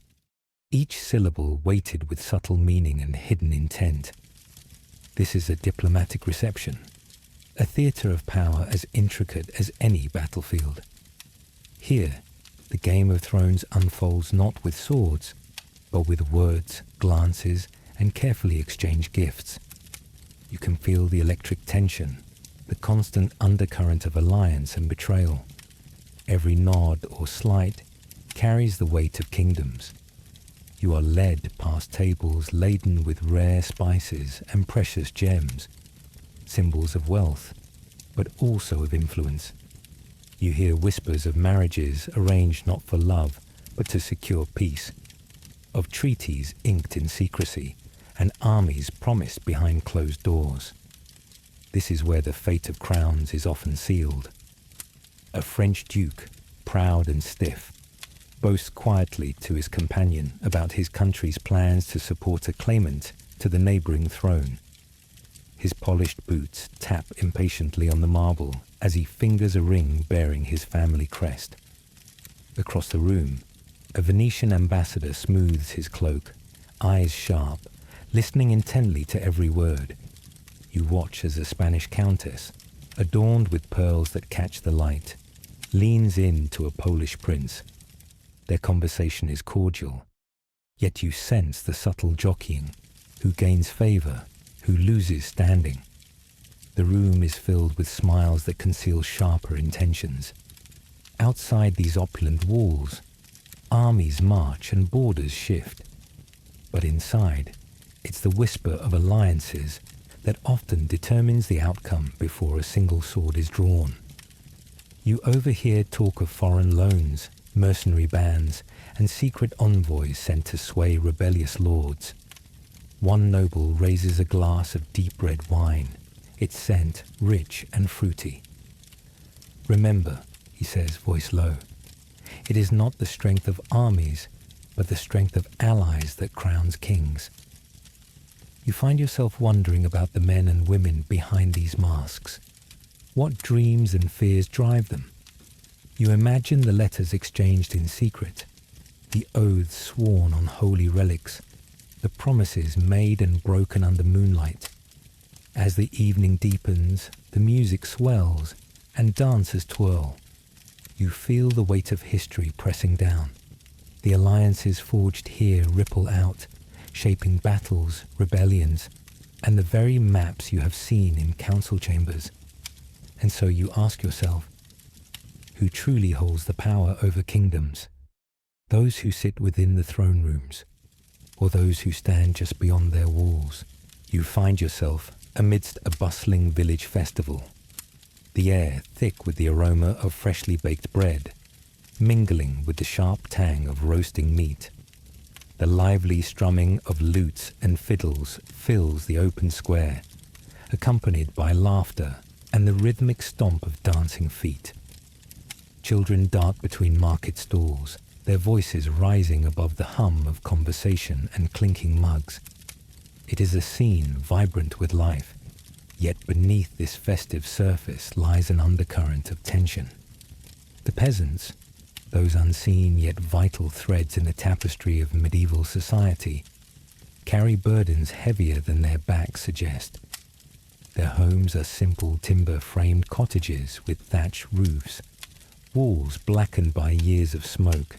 each syllable weighted with subtle meaning and hidden intent. This is a diplomatic reception, a theatre of power as intricate as any battlefield. Here, the Game of Thrones unfolds not with swords, but with words, glances, and carefully exchanged gifts. You can feel the electric tension, the constant undercurrent of alliance and betrayal. Every nod or slight carries the weight of kingdoms. You are led past tables laden with rare spices and precious gems, symbols of wealth, but also of influence. You hear whispers of marriages arranged not for love, but to secure peace, of treaties inked in secrecy, and armies promised behind closed doors. This is where the fate of crowns is often sealed. A French duke, proud and stiff, boasts quietly to his companion about his country's plans to support a claimant to the neighboring throne. His polished boots tap impatiently on the marble as he fingers a ring bearing his family crest. Across the room, a Venetian ambassador smooths his cloak, eyes sharp, listening intently to every word. You watch as a Spanish countess, adorned with pearls that catch the light, leans in to a Polish prince. Their conversation is cordial, yet you sense the subtle jockeying, who gains favor, who loses standing. The room is filled with smiles that conceal sharper intentions. Outside these opulent walls, armies march and borders shift. But inside, it's the whisper of alliances that often determines the outcome before a single sword is drawn. You overhear talk of foreign loans, mercenary bands, and secret envoys sent to sway rebellious lords. One noble raises a glass of deep red wine, its scent rich and fruity. "Remember," he says, voice low, "it is not the strength of armies, but the strength of allies that crowns kings." You find yourself wondering about the men and women behind these masks. What dreams and fears drive them? You imagine the letters exchanged in secret, the oaths sworn on holy relics, the promises made and broken under moonlight. As the evening deepens, the music swells, and dancers twirl. You feel the weight of history pressing down. The alliances forged here ripple out, shaping battles, rebellions, and the very maps you have seen in council chambers. And so you ask yourself, who truly holds the power over kingdoms? Those who sit within the throne rooms, or those who stand just beyond their walls? You find yourself amidst a bustling village festival, the air thick with the aroma of freshly baked bread, mingling with the sharp tang of roasting meat. The lively strumming of lutes and fiddles fills the open square, accompanied by laughter and the rhythmic stomp of dancing feet. Children dart between market stalls, their voices rising above the hum of conversation and clinking mugs. It is a scene vibrant with life, yet beneath this festive surface lies an undercurrent of tension. The peasants, those unseen yet vital threads in the tapestry of medieval society, carry burdens heavier than their backs suggest. Their homes are simple timber-framed cottages with thatched roofs, walls blackened by years of smoke,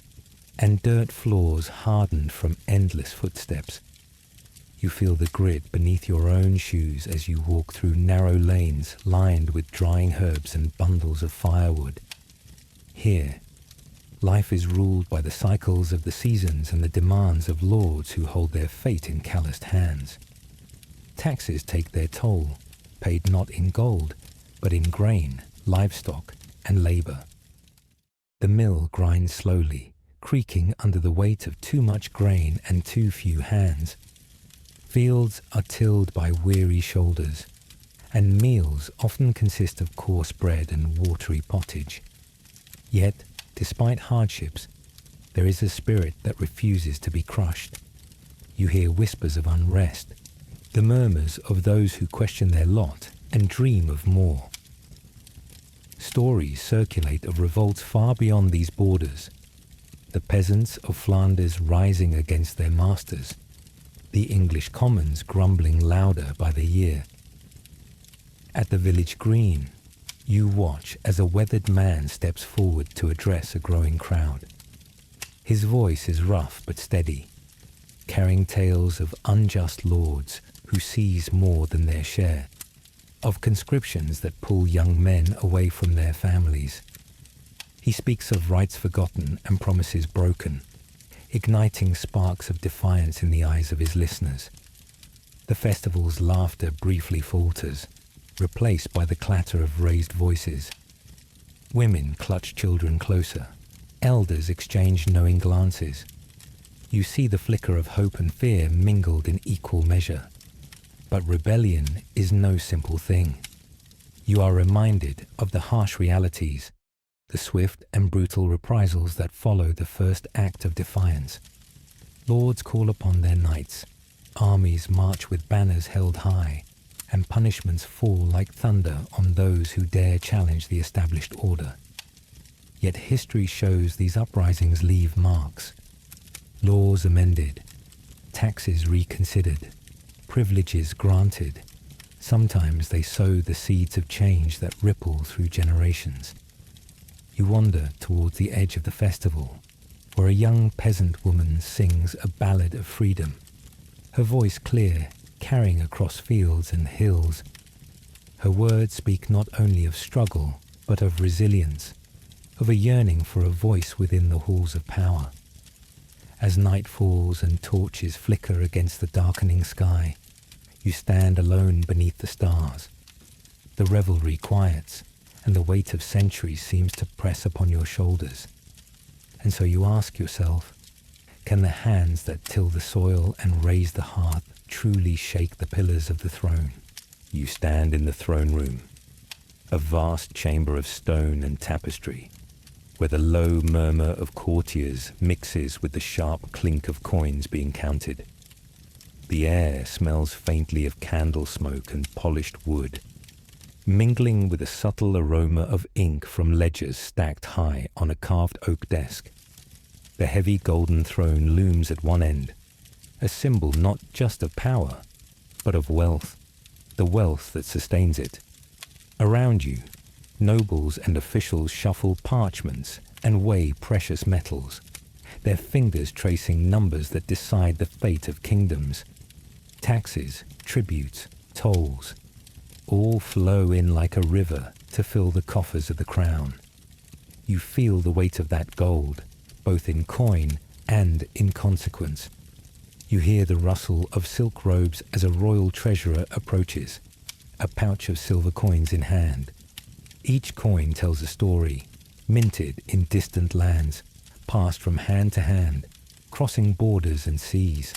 and dirt floors hardened from endless footsteps. You feel the grit beneath your own shoes as you walk through narrow lanes lined with drying herbs and bundles of firewood. Here, life is ruled by the cycles of the seasons and the demands of lords who hold their fate in calloused hands. Taxes take their toll, paid not in gold, but in grain, livestock, and labor. The mill grinds slowly, creaking under the weight of too much grain and too few hands. Fields are tilled by weary shoulders, and meals often consist of coarse bread and watery pottage. Yet, despite hardships, there is a spirit that refuses to be crushed. You hear whispers of unrest, the murmurs of those who question their lot and dream of more. Stories circulate of revolts far beyond these borders. The peasants of Flanders rising against their masters, the English commons grumbling louder by the year. At the village green, you watch as a weathered man steps forward to address a growing crowd. His voice is rough but steady, carrying tales of unjust lords who seize more than their share, of conscriptions that pull young men away from their families. He speaks of rights forgotten and promises broken, igniting sparks of defiance in the eyes of his listeners. The festival's laughter briefly falters, replaced by the clatter of raised voices. Women clutch children closer. Elders exchange knowing glances. You see the flicker of hope and fear mingled in equal measure. But rebellion is no simple thing. You are reminded of the harsh realities, the swift and brutal reprisals that follow the first act of defiance. Lords call upon their knights. Armies march with banners held high, and punishments fall like thunder on those who dare challenge the established order. Yet history shows these uprisings leave marks. Laws amended, taxes reconsidered, privileges granted. Sometimes they sow the seeds of change that ripple through generations. You wander towards the edge of the festival, where a young peasant woman sings a ballad of freedom, her voice clear, carrying across fields and hills. Her words speak not only of struggle, but of resilience, of a yearning for a voice within the halls of power. As night falls and torches flicker against the darkening sky, you stand alone beneath the stars. The revelry quiets, and the weight of centuries seems to press upon your shoulders. And so you ask yourself, can the hands that till the soil and raise the hearth truly shake the pillars of the throne? You stand in the throne room, a vast chamber of stone and tapestry, where the low murmur of courtiers mixes with the sharp clink of coins being counted. The air smells faintly of candle smoke and polished wood, mingling with a subtle aroma of ink from ledgers stacked high on a carved oak desk. The heavy golden throne looms at one end, a symbol not just of power, but of wealth, the wealth that sustains it. Around you, nobles and officials shuffle parchments and weigh precious metals, their fingers tracing numbers that decide the fate of kingdoms. Taxes, tributes, tolls, all flow in like a river to fill the coffers of the crown. You feel the weight of that gold, both in coin and in consequence. You hear the rustle of silk robes as a royal treasurer approaches, a pouch of silver coins in hand. Each coin tells a story, minted in distant lands, passed from hand to hand, crossing borders and seas.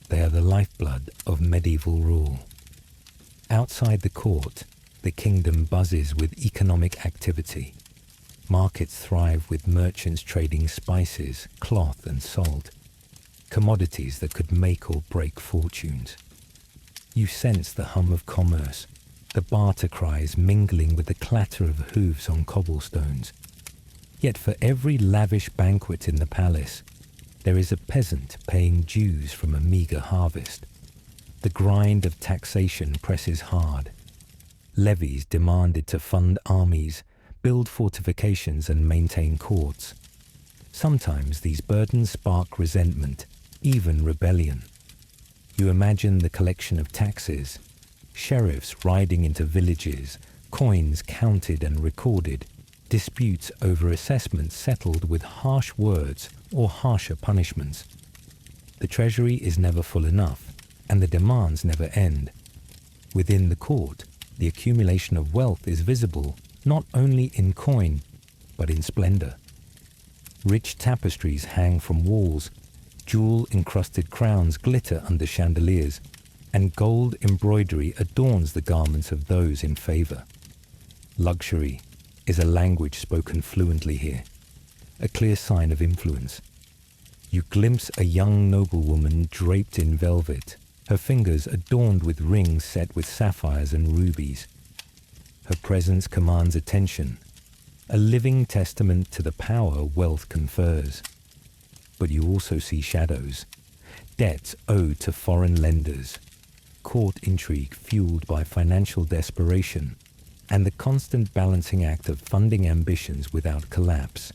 They are the lifeblood of medieval rule. Outside the court, the kingdom buzzes with economic activity. Markets thrive with merchants trading spices, cloth and salt, commodities that could make or break fortunes. You sense the hum of commerce, the barter cries mingling with the clatter of hooves on cobblestones. Yet for every lavish banquet in the palace, there is a peasant paying dues from a meagre harvest. The grind of taxation presses hard, Levies demanded to fund armies, build fortifications and maintain courts. Sometimes these burdens spark resentment, even rebellion. You imagine the collection of taxes, sheriffs riding into villages, coins counted and recorded, disputes over assessments settled with harsh words or harsher punishments. The treasury is never full enough, and the demands never end. Within the court, the accumulation of wealth is visible not only in coin, but in splendor. Rich tapestries hang from walls, jewel-encrusted crowns glitter under chandeliers, and gold embroidery adorns the garments of those in favor. Luxury is a language spoken fluently here, a clear sign of influence. You glimpse a young noblewoman draped in velvet, her fingers adorned with rings set with sapphires and rubies. Her presence commands attention, a living testament to the power wealth confers. But you also see shadows, debts owed to foreign lenders, court intrigue fueled by financial desperation, and the constant balancing act of funding ambitions without collapse.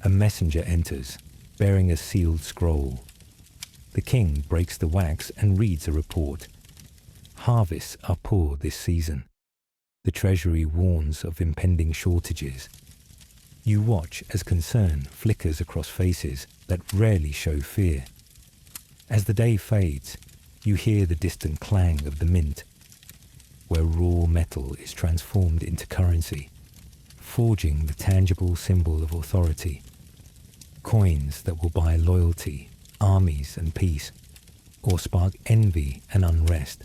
A messenger enters, bearing a sealed scroll. The king breaks the wax and reads a report. Harvests are poor this season. The treasury warns of impending shortages. You watch as concern flickers across faces that rarely show fear. As the day fades, you hear the distant clang of the mint, where raw metal is transformed into currency, forging the tangible symbol of authority. Coins that will buy loyalty, armies and peace, or spark envy and unrest.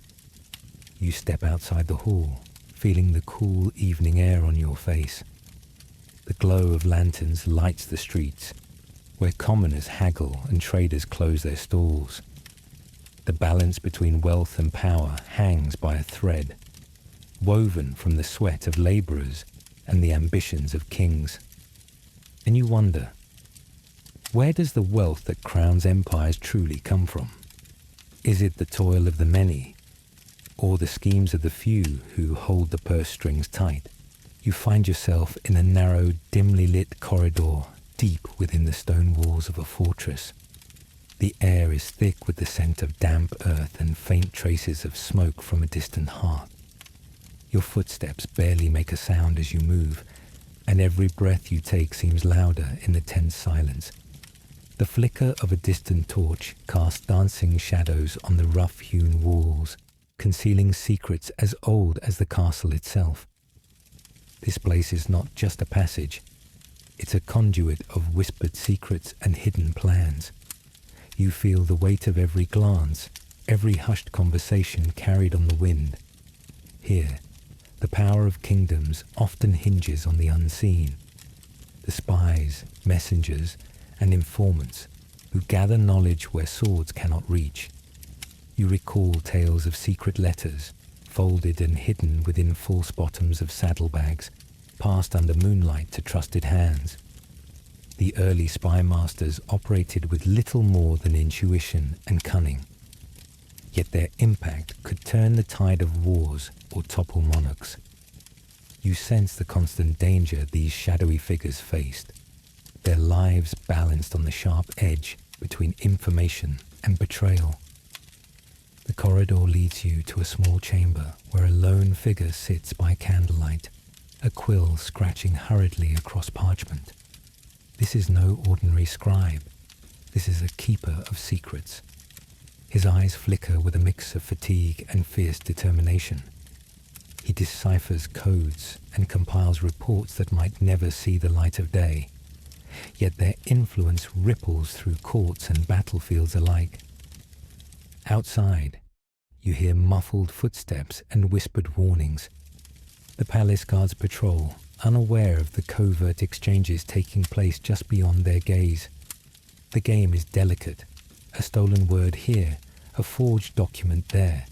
You step outside the hall, feeling the cool evening air on your face. The glow of lanterns lights the streets, where commoners haggle and traders close their stalls. The balance between wealth and power hangs by a thread, woven from the sweat of laborers and the ambitions of kings. And you wonder, where does the wealth that crowns empires truly come from? Is it the toil of the many, or the schemes of the few who hold the purse strings tight? You find yourself in a narrow, dimly lit corridor deep within the stone walls of a fortress. The air is thick with the scent of damp earth and faint traces of smoke from a distant hearth. Your footsteps barely make a sound as you move, and every breath you take seems louder in the tense silence. The flicker of a distant torch casts dancing shadows on the rough-hewn walls, concealing secrets as old as the castle itself. This place is not just a passage. It's a conduit of whispered secrets and hidden plans. You feel the weight of every glance, every hushed conversation carried on the wind. Here, the power of kingdoms often hinges on the unseen. The spies, messengers, and informants who gather knowledge where swords cannot reach. You recall tales of secret letters, folded and hidden within false bottoms of saddlebags, passed under moonlight to trusted hands. The early spy masters operated with little more than intuition and cunning. Yet their impact could turn the tide of wars or topple monarchs. You sense the constant danger these shadowy figures faced, their lives balanced on the sharp edge between information and betrayal. The corridor leads you to a small chamber where a lone figure sits by candlelight, a quill scratching hurriedly across parchment. This is no ordinary scribe. This is a keeper of secrets. His eyes flicker with a mix of fatigue and fierce determination. He deciphers codes and compiles reports that might never see the light of day. Yet their influence ripples through courts and battlefields alike. Outside, you hear muffled footsteps and whispered warnings. The palace guards patrol, unaware of the covert exchanges taking place just beyond their gaze. The game is delicate. A stolen word here, a forged document there,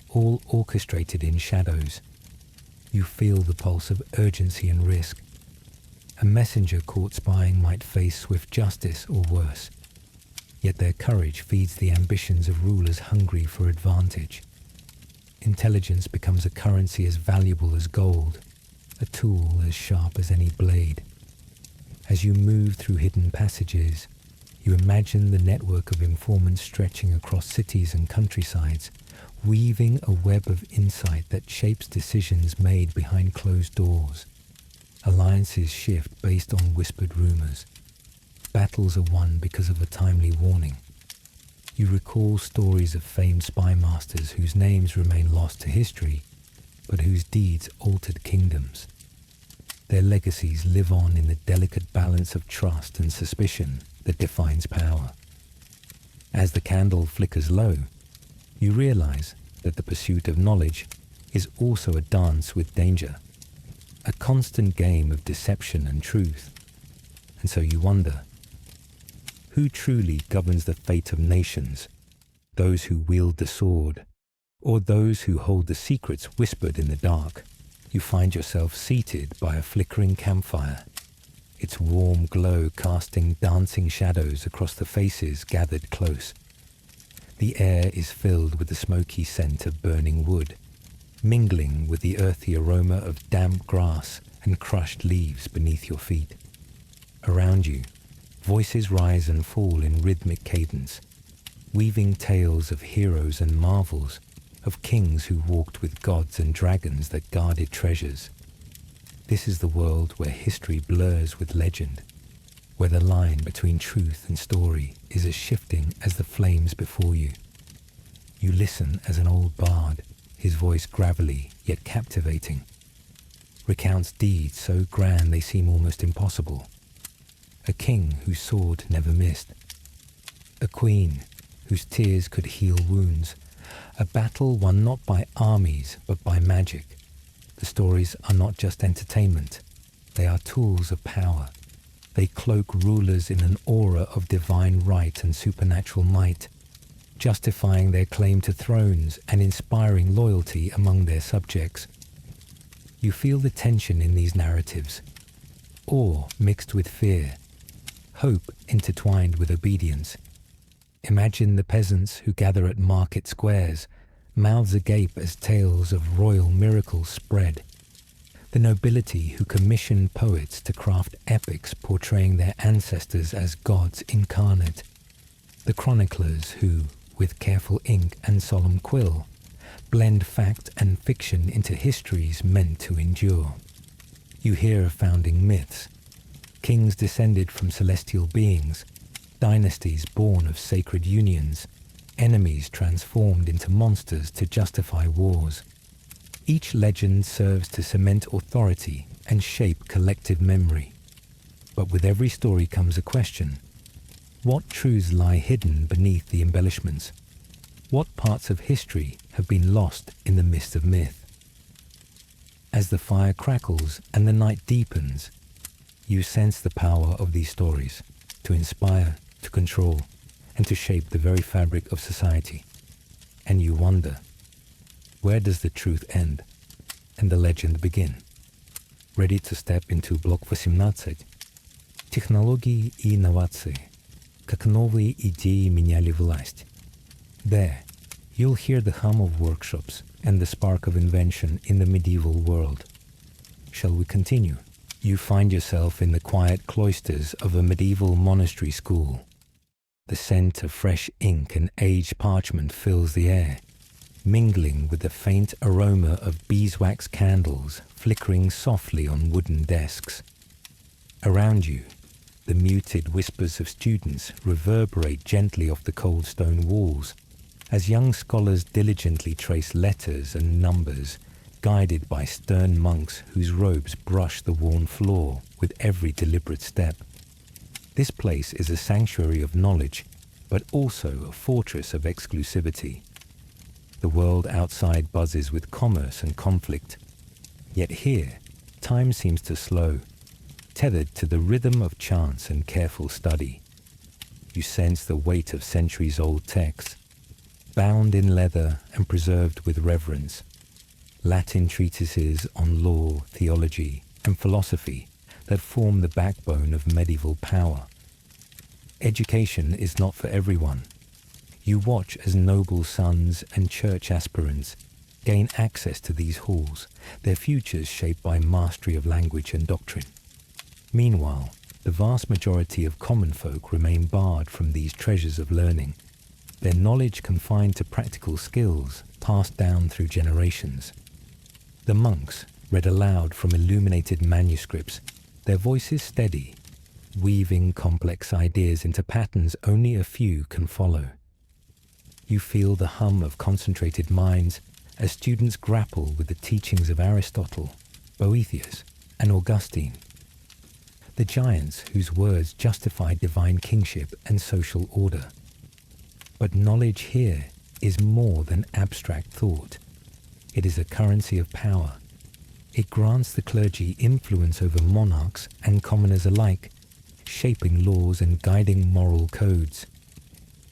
all orchestrated in shadows. You feel the pulse of urgency and risk. A messenger caught spying might face swift justice or worse. Yet their courage feeds the ambitions of rulers hungry for advantage. intelligence becomes a currency as valuable as gold, a tool as sharp as any blade. As you move through hidden passages, you imagine the network of informants stretching across cities and countrysides, weaving a web of insight that shapes decisions made behind closed doors. Alliances shift based on whispered rumors. Battles are won because of a timely warning. You recall stories of famed spy masters whose names remain lost to history, but whose deeds altered kingdoms. Their legacies live on in the delicate balance of trust and suspicion that defines power. As the candle flickers low, you realize that the pursuit of knowledge is also a dance with danger, a constant game of deception and truth. And so you wonder, who truly governs the fate of nations? Those who wield the sword, or those who hold the secrets whispered in the dark? You find yourself seated by a flickering campfire, its warm glow casting dancing shadows across the faces gathered close. The air is filled with the smoky scent of burning wood, mingling with the earthy aroma of damp grass and crushed leaves beneath your feet. Around you, voices rise and fall in rhythmic cadence, weaving tales of heroes and marvels, of kings who walked with gods and dragons that guarded treasures. This is the world where history blurs with legend, where the line between truth and story is as shifting as the flames before you. You listen as an old bard, his voice gravelly yet captivating, recounts deeds so grand they seem almost impossible. A king whose sword never missed, a queen whose tears could heal wounds, a battle won not by armies but by magic. The stories are not just entertainment, they are tools of power. They cloak rulers in an aura of divine right and supernatural might, justifying their claim to thrones and inspiring loyalty among their subjects. You feel the tension in these narratives, awe mixed with fear, hope intertwined with obedience. Imagine the peasants who gather at market squares, mouths agape as tales of royal miracles spread. The nobility who commission poets to craft epics portraying their ancestors as gods incarnate. The chroniclers who, with careful ink and solemn quill, blend fact and fiction into histories meant to endure. You hear of founding myths, kings descended from celestial beings, dynasties born of sacred unions, enemies transformed into monsters to justify wars. Each legend serves to cement authority and shape collective memory. But with every story comes a question. What truths lie hidden beneath the embellishments? What parts of history have been lost in the mist of myth? As the fire crackles and the night deepens, you sense the power of these stories to inspire, to control, and to shape the very fabric of society. And you wonder, where does the truth end and the legend begin? Ready to step into блок 18. Технологии и инновации. Как новые идеи меняли власть. There, you'll hear the hum of workshops and the spark of invention in the medieval world. Shall we continue? You find yourself in the quiet cloisters of a medieval monastery school. The scent of fresh ink and aged parchment fills the air, mingling with the faint aroma of beeswax candles flickering softly on wooden desks. Around you, the muted whispers of students reverberate gently off the cold stone walls as young scholars diligently trace letters and numbers, guided by stern monks whose robes brush the worn floor with every deliberate step. This place is a sanctuary of knowledge, but also a fortress of exclusivity. The world outside buzzes with commerce and conflict. Yet here, time seems to slow, tethered to the rhythm of chance and careful study. You sense the weight of centuries-old texts, bound in leather and preserved with reverence. Latin treatises on law, theology, and philosophy that form the backbone of medieval power. Education is not for everyone. You watch as noble sons and church aspirants, gain access to these halls, their futures shaped by mastery of language and doctrine. Meanwhile, the vast majority of common folk remain barred from these treasures of learning, their knowledge confined to practical skills passed down through generations. The monks read aloud from illuminated manuscripts, their voices steady, weaving complex ideas into patterns only a few can follow. You feel the hum of concentrated minds as students grapple with the teachings of Aristotle, Boethius, and Augustine, the giants whose words justify divine kingship and social order. But knowledge here is more than abstract thought. It is a currency of power. It grants the clergy influence over monarchs and commoners alike, shaping laws and guiding moral codes.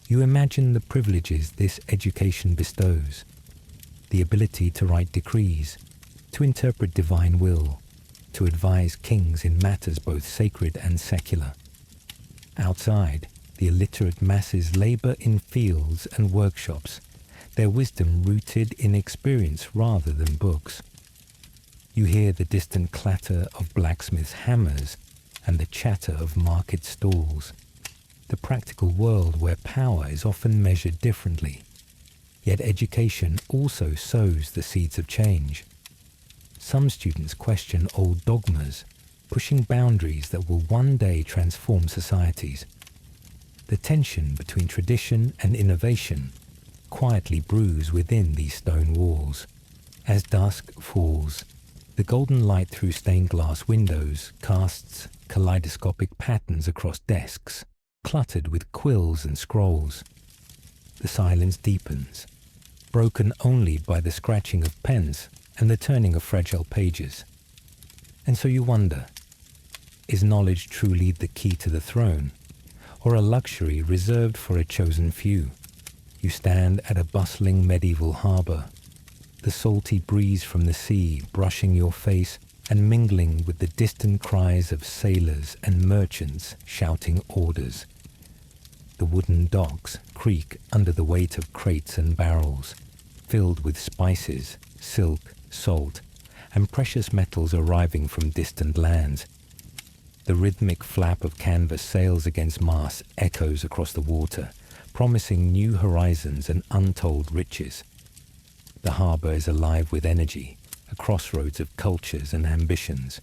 You imagine the privileges this education bestows: the ability to write decrees, to interpret divine will, to advise kings in matters both sacred and secular. Outside, the illiterate masses labor in fields and workshops, their wisdom rooted in experience rather than books. You hear the distant clatter of blacksmiths' hammers and the chatter of market stalls, the practical world where power is often measured differently. Yet education also sows the seeds of change. Some students question old dogmas, pushing boundaries that will one day transform societies. The tension between tradition and innovation quietly brews within these stone walls. As dusk falls, the golden light through stained glass windows casts kaleidoscopic patterns across desks, cluttered with quills and scrolls. The silence deepens, broken only by the scratching of pens and the turning of fragile pages. And so you wonder, is knowledge truly the key to the throne, or a luxury reserved for a chosen few? You stand at a bustling medieval harbour, the salty breeze from the sea brushing your face and mingling with the distant cries of sailors and merchants shouting orders. The wooden docks creak under the weight of crates and barrels, filled with spices, silk, salt, and precious metals arriving from distant lands. The rhythmic flap of canvas sails against masts echoes across the water, promising new horizons and untold riches. The harbour is alive with energy, a crossroads of cultures and ambitions.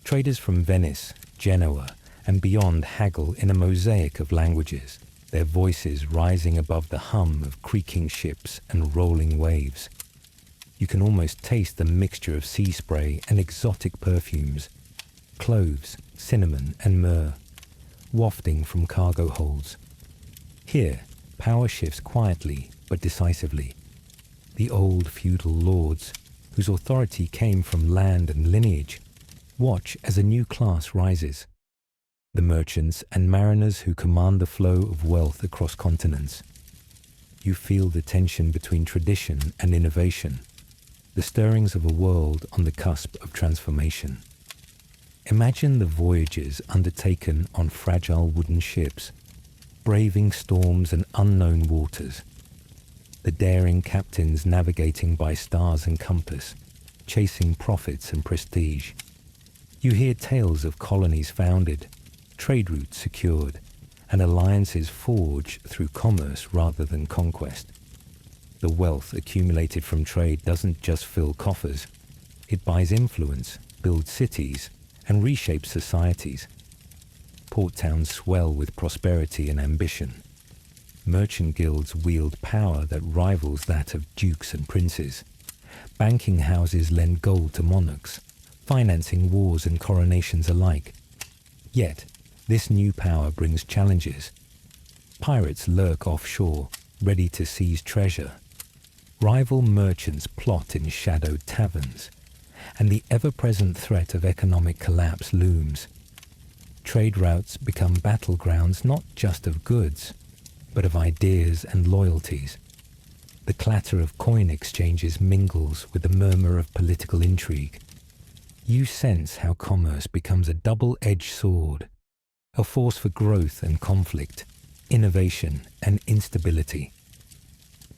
Traders from Venice, Genoa, and beyond haggle in a mosaic of languages, their voices rising above the hum of creaking ships and rolling waves. You can almost taste the mixture of sea spray and exotic perfumes, cloves, cinnamon, and myrrh, wafting from cargo holds. Here, power shifts quietly but decisively. The old feudal lords, whose authority came from land and lineage, watch as a new class rises. The merchants and mariners who command the flow of wealth across continents. You feel the tension between tradition and innovation, the stirrings of a world on the cusp of transformation. Imagine the voyages undertaken on fragile wooden ships, braving storms and unknown waters. The daring captains navigating by stars and compass, chasing profits and prestige. You hear tales of colonies founded, trade routes secured, and alliances forged through commerce rather than conquest. The wealth accumulated from trade doesn't just fill coffers. It buys influence, builds cities, and reshapes societies. Port towns swell with prosperity and ambition. Merchant guilds wield power that rivals that of dukes and princes. Banking houses lend gold to monarchs, financing wars and coronations alike. Yet, this new power brings challenges. Pirates lurk offshore, ready to seize treasure. Rival merchants plot in shadowed taverns, and the ever-present threat of economic collapse looms. Trade routes become battlegrounds not just of goods, but of ideas and loyalties. The clatter of coin exchanges mingles with the murmur of political intrigue. You sense how commerce becomes a double-edged sword, a force for growth and conflict, innovation and instability.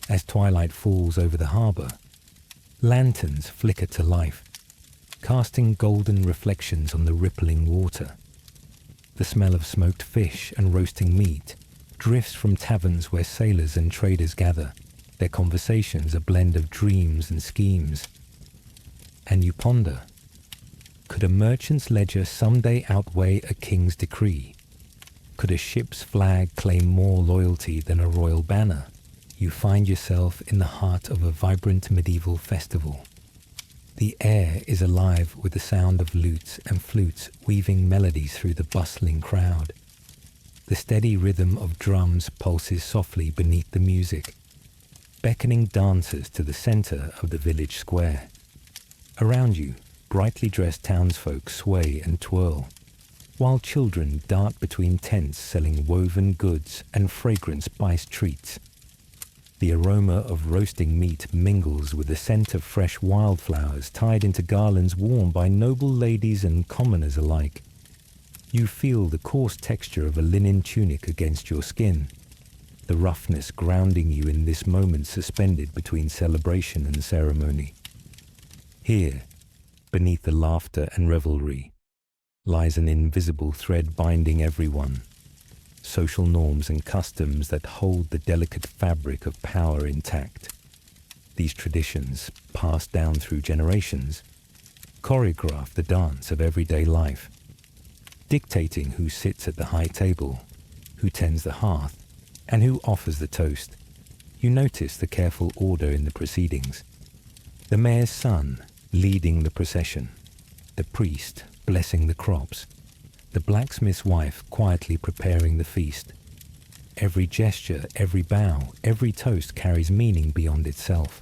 As twilight falls over the harbour, Lanterns flicker to life, casting golden reflections on the rippling water. The smell of smoked fish and roasting meat drifts from taverns where sailors and traders gather, their conversations a blend of dreams and schemes. And you ponder, could a merchant's ledger someday outweigh a king's decree? Could a ship's flag claim more loyalty than a royal banner? You find yourself in the heart of a vibrant medieval festival. The air is alive with the sound of lutes and flutes weaving melodies through the bustling crowd. The steady rhythm of drums pulses softly beneath the music, beckoning dancers to the center of the village square. Around you, brightly dressed townsfolk sway and twirl, while children dart between tents selling woven goods and fragrant spiced treats. The aroma of roasting meat mingles with the scent of fresh wildflowers tied into garlands worn by noble ladies and commoners alike. You feel the coarse texture of a linen tunic against your skin, the roughness grounding you in this moment suspended between celebration and ceremony. Here, beneath the laughter and revelry, lies an invisible thread binding everyone. Social norms and customs that hold the delicate fabric of power intact. These traditions, passed down through generations, choreograph the dance of everyday life, dictating who sits at the high table, who tends the hearth, and who offers the toast. You notice the careful order in the proceedings. The mayor's son leading the procession, the priest blessing the crops, the blacksmith's wife quietly preparing the feast. Every gesture, every bow, every toast carries meaning beyond itself.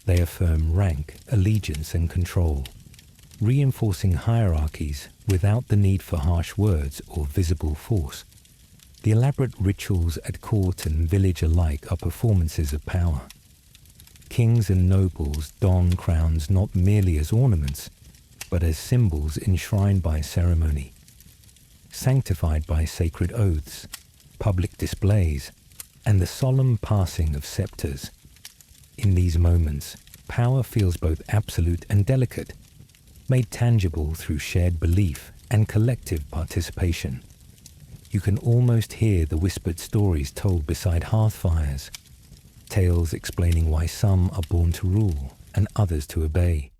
They affirm rank, allegiance, and control, reinforcing hierarchies without the need for harsh words or visible force. The elaborate rituals at court and village alike are performances of power. Kings and nobles don crowns not merely as ornaments, but as symbols enshrined by ceremony, sanctified by sacred oaths, public displays, and the solemn passing of scepters. In these moments, power feels both absolute and delicate, made tangible through shared belief and collective participation. You can almost hear the whispered stories told beside hearth fires, tales explaining why some are born to rule and others to obey,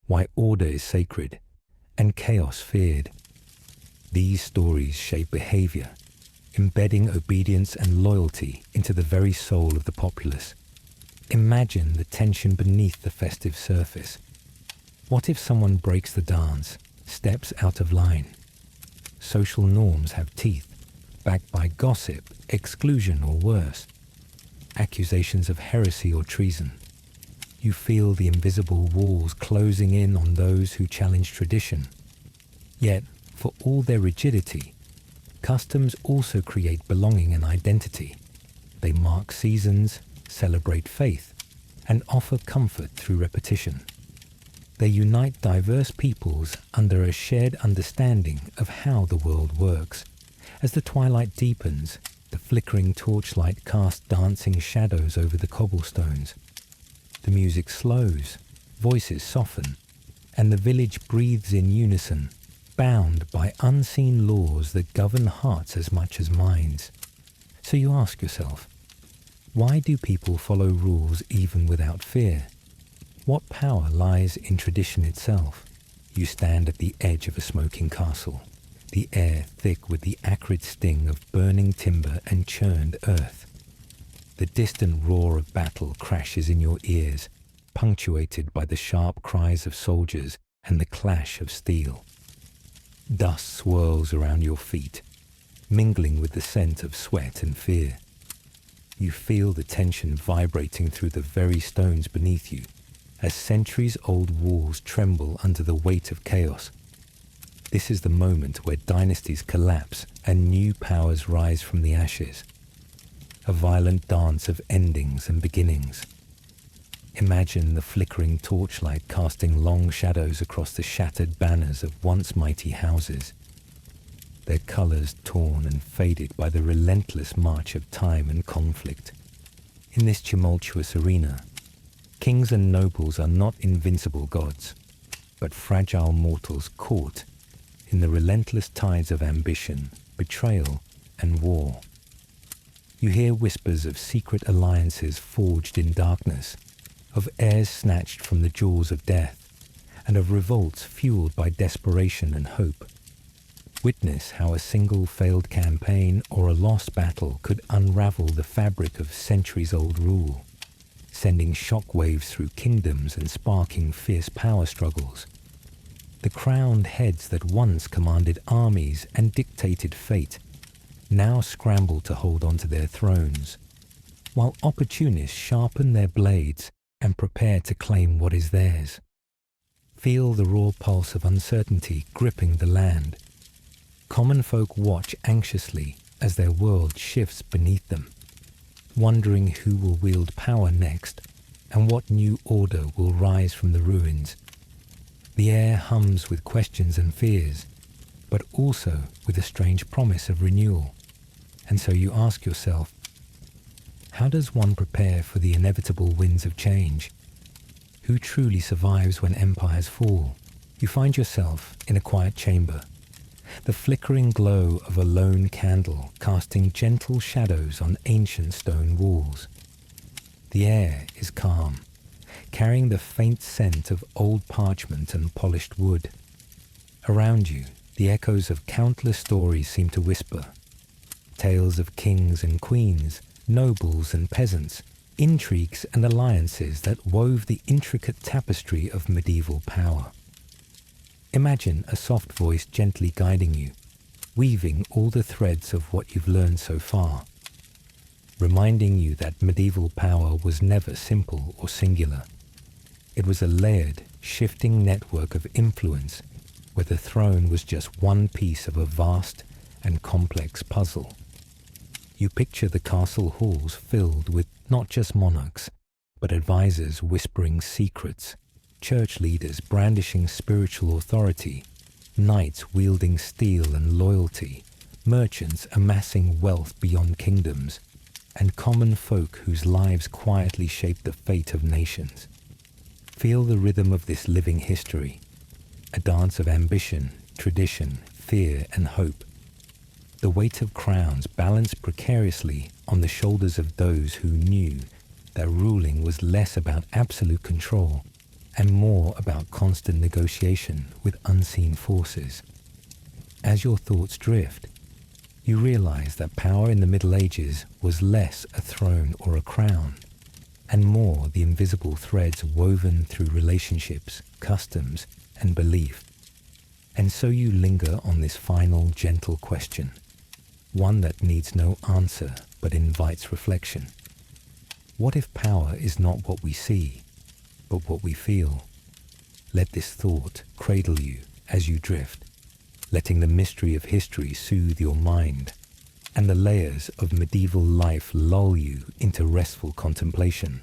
why order is sacred and chaos feared. These stories shape behavior, embedding obedience and loyalty into the very soul of the populace. Imagine the tension beneath the festive surface. What if someone breaks the dance, steps out of line? Social norms have teeth, backed by gossip, exclusion, or worse, accusations of heresy or treason. You feel the invisible walls closing in on those who challenge tradition. Yet, for all their rigidity, customs also create belonging and identity. They mark seasons, celebrate faith, and offer comfort through repetition. They unite diverse peoples under a shared understanding of how the world works. As the twilight deepens, the flickering torchlight casts dancing shadows over the cobblestones. The music slows, voices soften, and the village breathes in unison, bound by unseen laws that govern hearts as much as minds. So you ask yourself, why do people follow rules even without fear? What power lies in tradition itself? You stand at the edge of a smoking castle, the air thick with the acrid sting of burning timber and churned earth. The distant roar of battle crashes in your ears, punctuated by the sharp cries of soldiers and the clash of steel. Dust swirls around your feet, mingling with the scent of sweat and fear. You feel the tension vibrating through the very stones beneath you, as centuries-old walls tremble under the weight of chaos. This is the moment where dynasties collapse and new powers rise from the ashes. A violent dance of endings and beginnings. Imagine the flickering torchlight casting long shadows across the shattered banners of once mighty houses, their colors torn and faded by the relentless march of time and conflict. In this tumultuous arena, Kings and nobles are not invincible gods, but fragile mortals caught in the relentless tides of ambition, betrayal, and war. You hear whispers of secret alliances forged in darkness, of heirs snatched from the jaws of death, and of revolts fueled by desperation and hope. Witness how a single failed campaign or a lost battle could unravel the fabric of centuries-old rule, sending shockwaves through kingdoms and sparking fierce power struggles. The crowned heads that once commanded armies and dictated fate now scramble to hold onto their thrones, while opportunists sharpen their blades and prepare to claim what is theirs. Feel the raw pulse of uncertainty gripping the land. Common folk watch anxiously as their world shifts beneath them, wondering who will wield power next and what new order will rise from the ruins. The air hums with questions and fears, but also with a strange promise of renewal. And so you ask yourself, how does one prepare for the inevitable winds of change? Who truly survives when empires fall? You find yourself in a quiet chamber, the flickering glow of a lone candle casting gentle shadows on ancient stone walls. The air is calm, carrying the faint scent of old parchment and polished wood. Around you, the echoes of countless stories seem to whisper. Tales of kings and queens, nobles and peasants, intrigues and alliances that wove the intricate tapestry of medieval power. Imagine a soft voice gently guiding you, weaving all the threads of what you've learned so far, reminding you that medieval power was never simple or singular. It was a layered, shifting network of influence where the throne was just one piece of a vast and complex puzzle. You picture the castle halls filled with not just monarchs, but advisors whispering secrets, church leaders brandishing spiritual authority, knights wielding steel and loyalty, merchants amassing wealth beyond kingdoms, and common folk whose lives quietly shape the fate of nations. Feel the rhythm of this living history, a dance of ambition, tradition, fear, and hope. The weight of crowns balanced precariously on the shoulders of those who knew that ruling was less about absolute control and more about constant negotiation with unseen forces. As your thoughts drift, you realize that power in the Middle Ages was less a throne or a crown, and more the invisible threads woven through relationships, customs, and belief. And so you linger on this final gentle question, one that needs no answer but invites reflection. What if power is not what we see, but what we feel? Let this thought cradle you as you drift, letting the mystery of history soothe your mind, and the layers of medieval life lull you into restful contemplation.